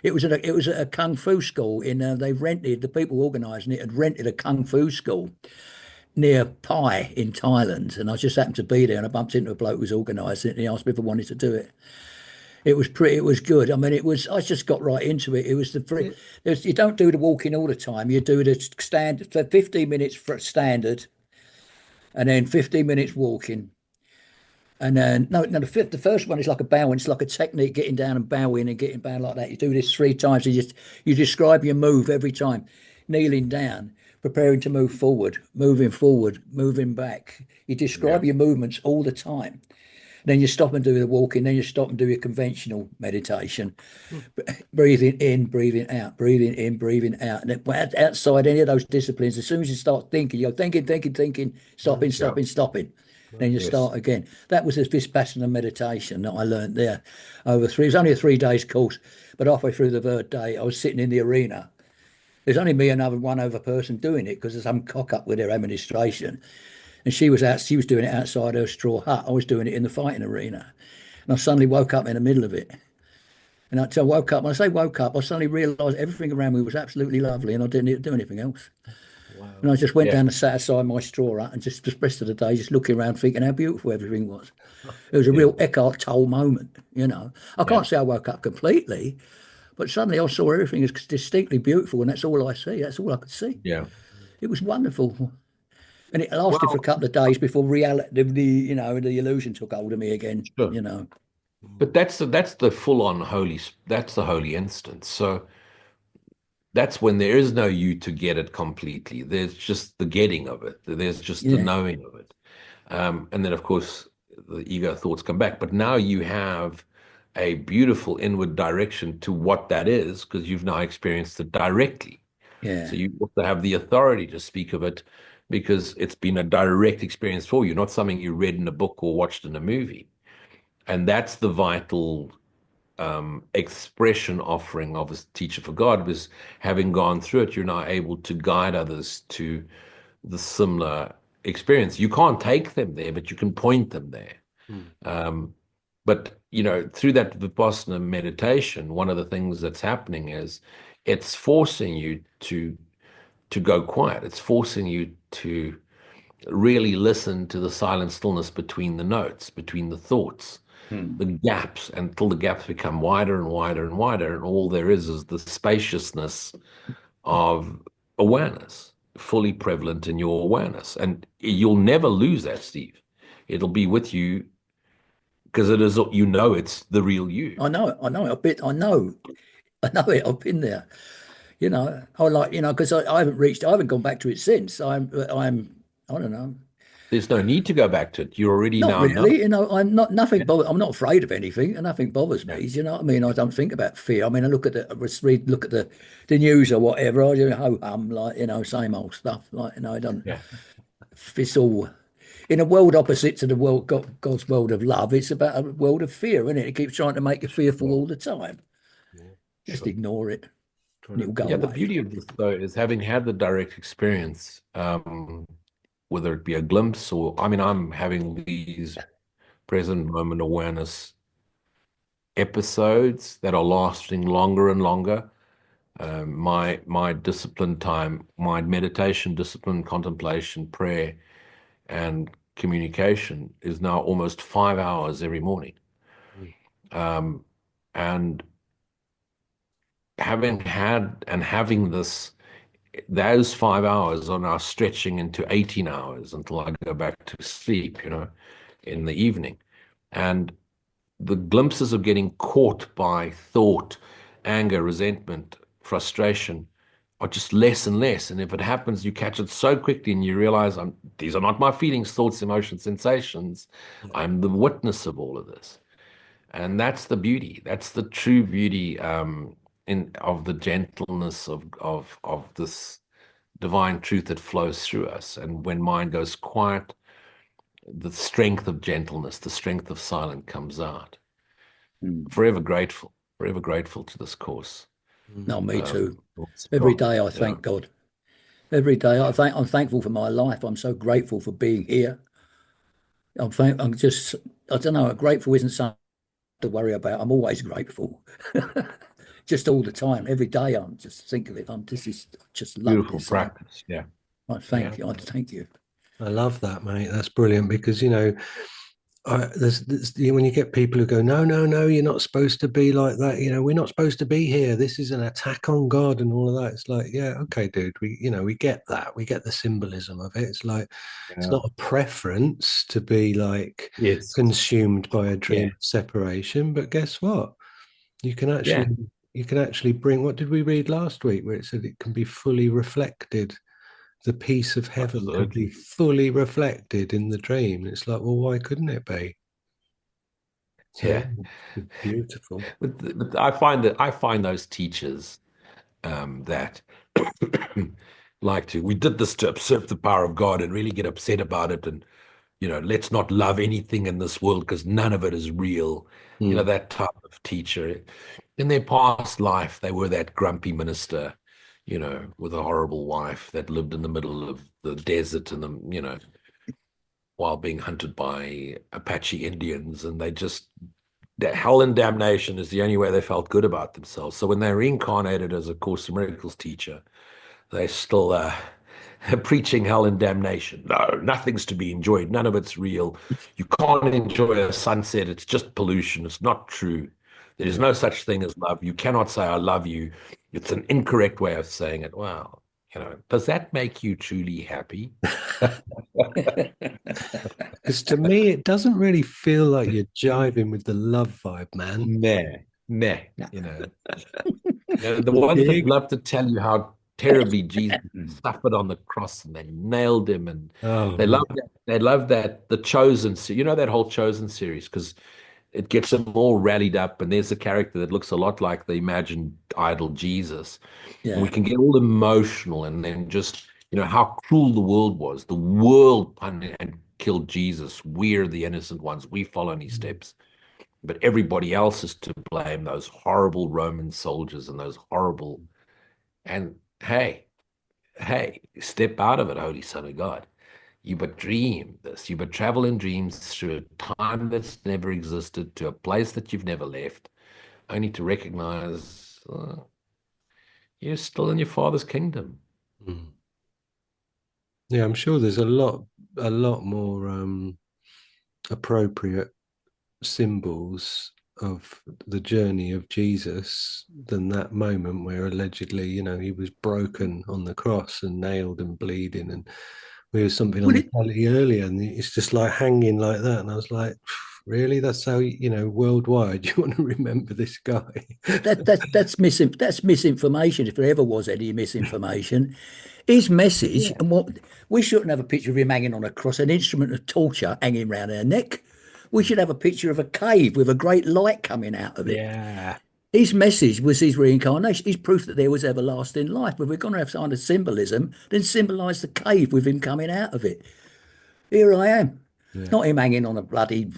It was at a kung fu school the people organising it had rented a kung fu school near Pai in Thailand, and I just happened to be there and I bumped into a bloke who was organising it and he asked me if I wanted to do it. It was good. I mean, I just got right into it. It was you don't do the walking all the time. You do the standard for 15 minutes for standard and then 15 minutes walking. And then, the first one is like a bow. It's like a technique, getting down and bowing and getting down like that. You do this 3 times. You describe your move every time. Kneeling down, preparing to move forward, moving back. You describe your movements all the time. Then you stop and do the walking. Then you stop and do your conventional meditation. Breathing in, breathing out, breathing in, breathing out. And then outside any of those disciplines, as soon as you start thinking, you go thinking, stopping. Then you start again. That was this Vipassana meditation that I learned there it was only a 3 days course, but halfway through the 3rd day, I was sitting in the arena. There's only me and one other person doing it because there's some cock up with their administration. And she was doing it outside her straw hut. I was doing it in the fighting arena. And I suddenly woke up in the middle of it. And I woke up, when I say woke up, I suddenly realised everything around me was absolutely lovely and I didn't need to do anything else. Wow. And I just went down and sat aside my straw hut and just the rest of the day just looking around thinking how beautiful everything was. It was a real Eckhart Tolle moment, I can't say I woke up completely, but suddenly I saw everything as distinctly beautiful and that's all I see. That's all I could see. Yeah. It was wonderful. And it lasted for a couple of days before reality, the illusion took hold of me again, Sure. But that's the full-on that's the holy instance. So that's when there is no you to get it completely. There's just the getting of it. There's just the knowing of it. And then, of course, the ego thoughts come back. But now you have a beautiful inward direction to what that is, because you've now experienced it directly. Yeah. So you also have the authority to speak of it because it's been a direct experience for you, not something you read in a book or watched in a movie. And that's the vital expression offering of a teacher for God, was having gone through it, you're now able to guide others to the similar experience. You can't take them there, but you can point them there. But through that Vipassana meditation, one of the things that's happening is it's forcing you to go quiet. It's forcing you to really listen to the silent stillness between the notes, between the thoughts, the gaps, until the gaps become wider and wider and wider, and all there is the spaciousness of awareness, fully prevalent in your awareness. And you'll never lose that, Steve. It'll be with you because it is, it's the real you. I know it. I know it. I've been there. Because I haven't gone back to it since. I don't know. There's no need to go back to it. You already Not now really. know. I'm nothing bothered. I'm not afraid of anything, and nothing bothers me. You know what I mean? I don't think about fear. I mean, I look at the news or whatever. I do ho hum, same old stuff. I don't. Yeah. It's all in a world opposite to the world, God's world of love. It's about a world of fear, isn't it? It keeps trying to make you fearful all the time. Just ignore it. And it'll go Yeah, the away. beauty of this, though, is having had the direct experience, whether it be a glimpse or, I'm having these present moment awareness episodes that are lasting longer and longer. My discipline time, my meditation, discipline, contemplation, prayer, and communication is now almost 5 hours every morning. And having those 5 hours are now stretching into 18 hours until I go back to sleep, in the evening. And the glimpses of getting caught by thought, anger, resentment, frustration are just less and less. And if it happens, you catch it so quickly and you realize these are not my feelings, thoughts, emotions, sensations. I'm the witness of all of this. And that's the beauty. That's the true beauty of the gentleness of this divine truth that flows through us. And when mind goes quiet, the strength of gentleness, the strength of silence comes out. Forever grateful to this course. No, me too. Every day I thank God. Every day I'm thankful for my life. I'm so grateful for being here. I don't know, grateful isn't something to worry about. I'm always grateful. Just all the time, every day. I'm just think of it. I just love Beautiful this. practice. Yeah. I thank you. I thank you. I love that, mate. That's brilliant because there's when you get people who go, no, you're not supposed to be like that. We're not supposed to be here. This is an attack on God and all of that. It's like, yeah, okay, dude. We get that. We get the symbolism of it. It's like it's not a preference to be like consumed by a dream of separation. But guess what? You can actually bring. What did we read last week? Where it said it can be fully reflected. The peace of heaven can be fully reflected in the dream. It's like, well, why couldn't it be? So, beautiful. But I find those teachers that we did this to observe the power of God and really get upset about it, and let's not love anything in this world because none of it is real. That type of teacher. In their past life, they were that grumpy minister, with a horrible wife that lived in the middle of the desert and while being hunted by Apache Indians. And that hell and damnation is the only way they felt good about themselves. So when they reincarnated as a Course in Miracles teacher, they still preaching hell and damnation. No, nothing's to be enjoyed. None of it's real. You can't enjoy a sunset. It's just pollution. It's not true. There's no such thing as love. You cannot say, I love you. It's an incorrect way of saying it. Wow. Does that make you truly happy? Because to me, it doesn't really feel like you're jiving with the love vibe, man. Nah. The ones that love to tell you how terribly Jesus suffered on the cross and they nailed him, and they love that. They love that the Chosen, that whole Chosen series, because it gets them all rallied up, and there's a character that looks a lot like the imagined idol Jesus. And we Yeah. can get all emotional and then just, how cruel the world was. The world punished and killed Jesus. We're the innocent ones. We follow in his steps. But everybody else is to blame, those horrible Roman soldiers and those horrible. And hey, step out of it, Holy Son of God. You but dream this. You but travel in dreams through a time that's never existed to a place that you've never left, only to recognize you're still in your Father's kingdom. Mm. Yeah, I'm sure there's a lot more appropriate symbols of the journey of Jesus than that moment where allegedly, he was broken on the cross and nailed and bleeding. And we were something on Well, the telly earlier, and it's just like hanging like that. And I was like, really? That's how, worldwide you want to remember this guy? that's misinformation, if there ever was any misinformation. His message, Yeah. and what we shouldn't have a picture of him hanging on a cross, an instrument of torture hanging around our neck. We should have a picture of a cave with a great light coming out of it. Yeah. His message was his reincarnation, his proof that there was everlasting life. But if we're going to have some kind of symbolism, then symbolise the cave with him coming out of it. Here I am. Yeah. Not him hanging on a bloody,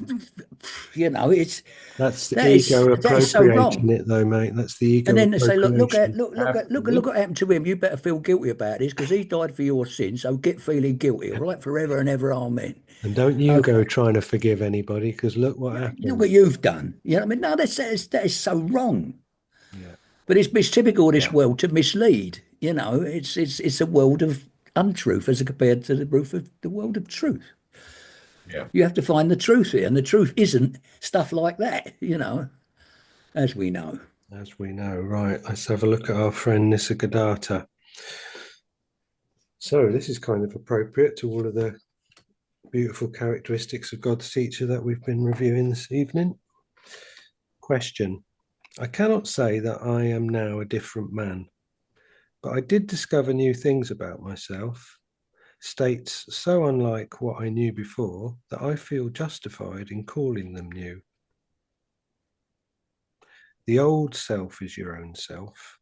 it's That's the that is ego that is so appropriating wrong. it, though, mate. That's the ego And then they say, appropriation. look what happened to him. You better feel guilty about this because he died for your sins. So get feeling guilty, all right, forever and ever, amen. And don't you Okay, go trying to forgive anybody, because look what look happened. what you've done. You know what I mean? No, that is so wrong. Yeah. But it's typical of this Yeah. world to mislead. It's a world of untruth as compared to the world of truth. Yeah. You have to find the truth here, and the truth isn't stuff like that. As we know. As we know, right. Let's have a look at our friend Nisargadatta. So this is kind of appropriate to all of the beautiful characteristics of God's teacher that we've been reviewing this evening. Question. I cannot say that I am now a different man, but I did discover new things about myself, states so unlike what I knew before that I feel justified in calling them new. The old self is your own self.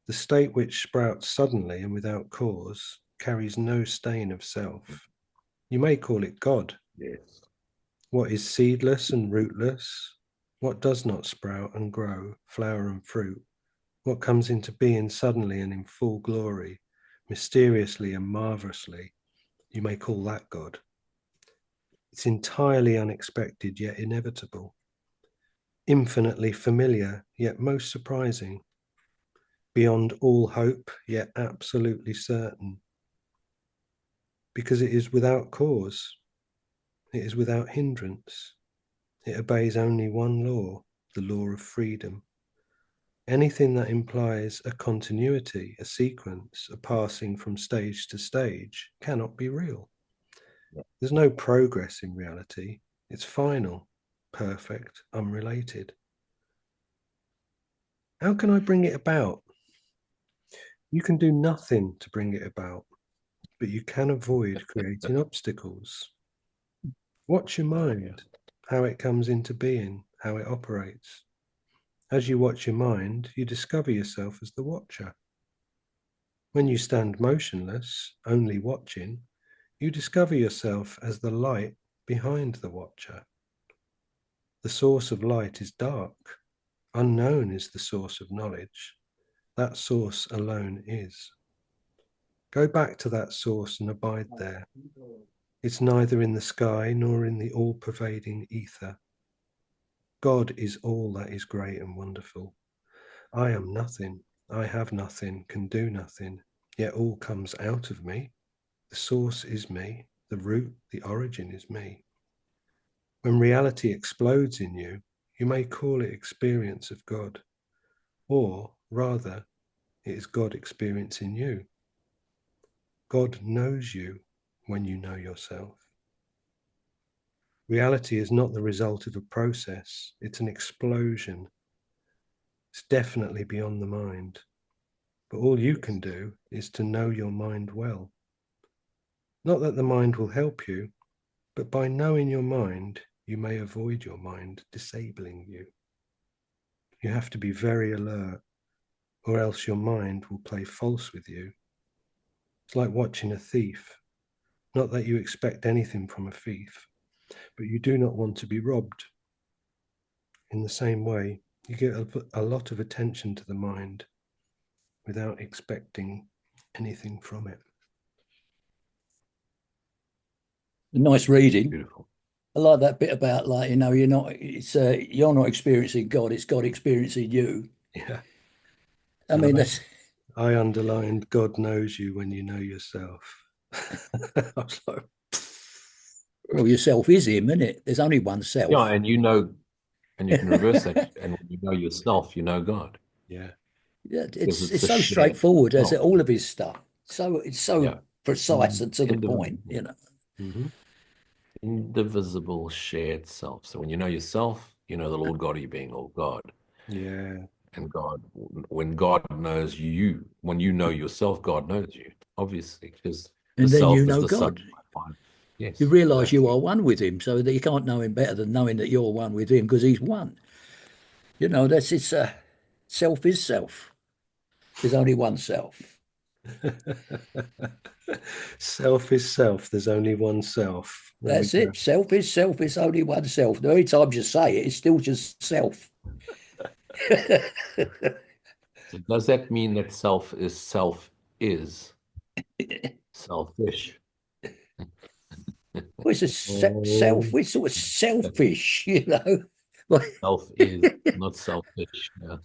The state which sprouts suddenly and without cause carries no stain of self. You may call it God. Yes. What is seedless and rootless? What does not sprout and grow, flower and fruit? What comes into being suddenly and in full glory, mysteriously and marvelously? You may call that God. It's entirely unexpected yet inevitable, infinitely familiar yet most surprising, beyond all hope yet absolutely certain, because it is without cause, it is without hindrance, it obeys only one law, the law of freedom. Anything that implies a continuity, a sequence, a passing from stage to stage cannot be real. There's no progress in reality. It's final, perfect, unrelated. How can I bring it about? You can do nothing to bring it about, but you can avoid creating obstacles. Watch your mind, how it comes into being, how it operates. As you watch your mind, you discover yourself as the watcher. When you stand motionless, only watching, you discover yourself as the light behind the watcher. The source of light is dark. Unknown is the source of knowledge. That source alone is. Go back to that source and abide there. It's neither in the sky nor in the all-pervading ether. God is all that is great and wonderful. I am nothing. I have nothing, can do nothing, yet all comes out of me. The source is me. The root, the origin is me. When reality explodes in you, you may call it experience of God, or rather, it is God experiencing you. God knows you when you know yourself. Reality is not the result of a process, it's an explosion. It's definitely beyond the mind. But all you can do is to know your mind well. Not that the mind will help you, but by knowing your mind, you may avoid your mind disabling you. You have to be very alert, or else your mind will play false with you. It's like watching a thief. Not that you expect anything from a thief, but you do not want to be robbed. In the same way, you get a lot of attention to the mind without expecting anything from it. Nice reading. Beautiful. I like that bit about, like, you're not experiencing God, it's God experiencing you. Yeah. I mean, that's, I underlined, God knows you when you know yourself. I was like, well, yourself is him, isn't it? There's only one self. Yeah, and you can reverse that. And when you know yourself, you know God. yeah. Yeah, Because it's the so shared straightforward, as self. all of his stuff. So it's so Yeah. precise and to the point, Mm-hmm. Indivisible shared self. So when you know yourself, you know the Lord God of you being Lord God. Yeah. And God, when God knows you, when you know yourself, God knows you, obviously, because the And then self you is know the God. Son. Yes, You realise exactly. you are one with him, so that you can't know him better than knowing that you're one with him, because he's one. That's it's self is self. There's only one self. Self is self. There's only one self. There we That's go. it. Self is self. It's only one self. The only time you say it, it's still just self. So does that mean that self is selfish? Well, it's a self. It's sort of selfish, Self is not selfish. Yeah.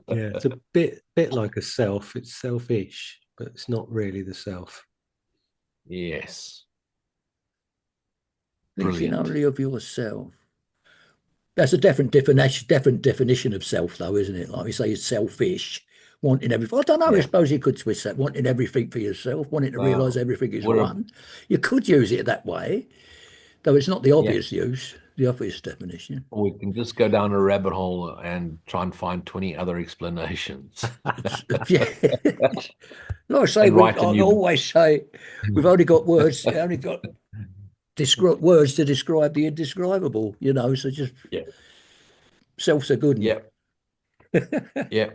Yeah, it's a bit like a self. It's selfish, but it's not really the self. Yes. Thinking Brilliant. only of yourself. That's a different definition of self, though, isn't it? Like we say, it's selfish, wanting everything. I don't know. I Yeah. suppose you could twist that, wanting everything for yourself, wanting to realise everything is What a- one. You could use it that way, though it's not the Yeah. obvious use, the obvious definition. Or we can just go down a rabbit hole and try and find 20 other explanations. Yeah. Like I say, And write a I new always say we've only got words, only got words to describe the indescribable. So just Yeah. self's a good one. Yeah. Yeah.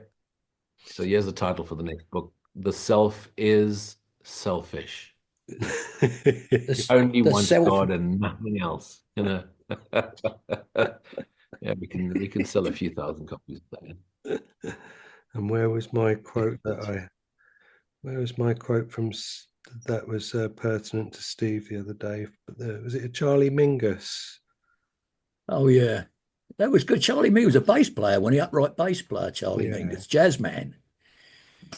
So here's the title for the next book. The self is selfish. Only The wants self. God and nothing else. Yeah, we can sell a few thousand copies of that. And where was my quote from that was pertinent to Steve the other day? Was it a Charlie Mingus? Oh yeah, that was good. Charlie Mingus was a bass player, when he upright bass player. Charlie Mingus, jazz man.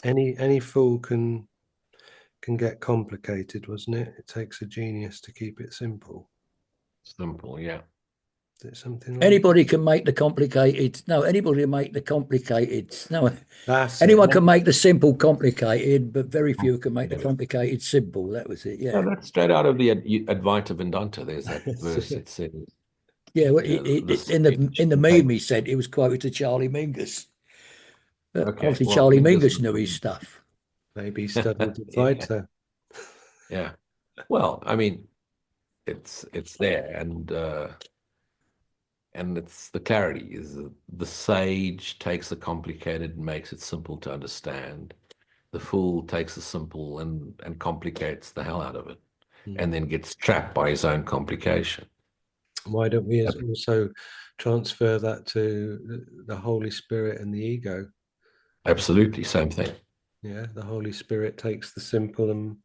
Any fool can get complicated, wasn't it? It takes a genius to keep it simple. Simple, yeah. Is it something like Anybody can make the complicated. No, anybody can make the complicated. No, that's anyone it. can make the simple complicated, but very few can make the complicated simple. That was it. Yeah. Yeah, that's straight out of the Advaita Vedanta. There's that verse that says, Yeah. Well, the in the meme he said it was quoted to Charlie Mingus. Okay, Obviously, well, Charlie Mingus Mingus knew his stuff. Maybe he studied Advaita. Yeah. Well, I mean, it's there, and it's the clarity is the sage takes the complicated and makes it simple to understand. The fool takes the simple and complicates the hell out of it, and then gets trapped by his own complication. Why don't we also transfer that to the Holy Spirit and the ego? Absolutely, same thing. Yeah, the Holy Spirit takes the simple and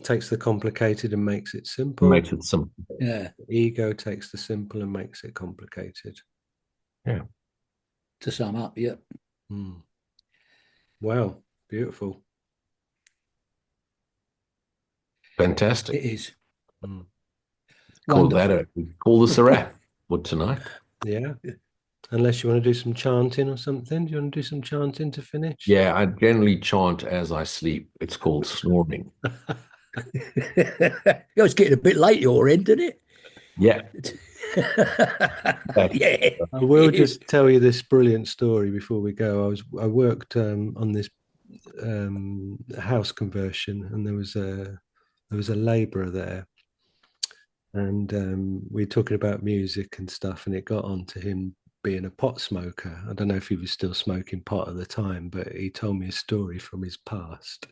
takes the complicated and makes it simple. Makes it simple. Yeah. The ego takes the simple and makes it complicated. Yeah. To sum up, yeah. Wow, beautiful. Fantastic. It is. Call this a wrap for tonight. Yeah. Unless you want to do some chanting or something. Do you want to do some chanting to finish? Yeah, I generally chant as I sleep. It's called snoring. It's getting a bit late your end, isn't it? Yeah. Yeah. I will just tell you this brilliant story before we go. I worked on this house conversion, and there was a labourer there, and we were talking about music and stuff, and it got on to him being a pot smoker. I don't know if he was still smoking pot at the time, but he told me a story from his past.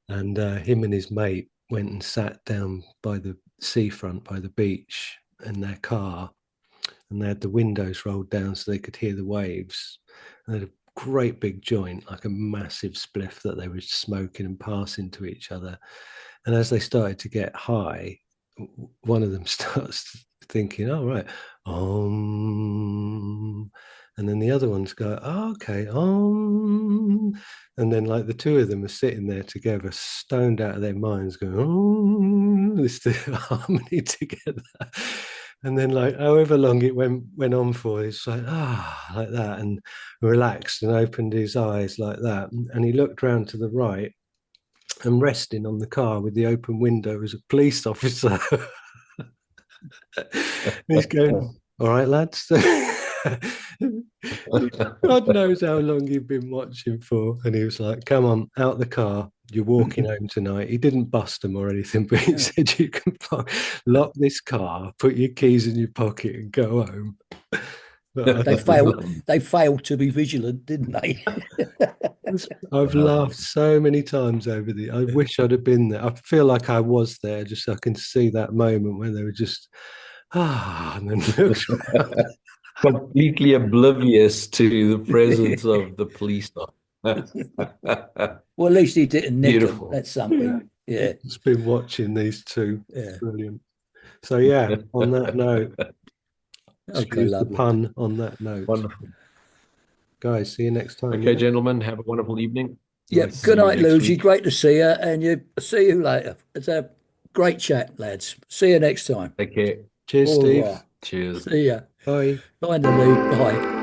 And him and his mate went and sat down by the seafront, by the beach, in their car, and they had the windows rolled down so they could hear the waves. And they had a great big joint, like a massive spliff that they were smoking and passing to each other. And as they started to get high, one of them starts thinking, "Oh, right, and then the other ones go, "Oh, okay, and then like the two of them are sitting there together, stoned out of their minds, going, this harmony together." And then, like, however long it went on for, it's like, like that, and relaxed and opened his eyes like that. And he looked round to the right, and resting on the car with the open window was a police officer. He's going, "All right, lads." God knows how long he'd been watching for. And he was like, "Come on, out the car. You're walking home tonight." He didn't bust them or anything, but he said, "You can lock this car, put your keys in your pocket, and go home." But They failed to be vigilant, didn't they? I've laughed so many times over the. I wish I'd have been there. I feel like I was there. Just so I can see that moment when they were just and then looked around. Completely oblivious to the presence of the police. Well, at least he didn't nick Beautiful. them. That's something. Yeah. It's been watching these two. Yeah. Brilliant. So yeah, on that note, Okay, excuse the lovely. pun on that note. Wonderful. Guys, see you next time. Okay, gentlemen, have a wonderful evening. Yeah. Nice to Good see you night, next Lucy. week. Great to see you, and see you later. It's a great chat, lads. See you next time. Take care. Cheers, Au Steve. revoir. Cheers. See ya. Bye. Bye, Lee. Bye.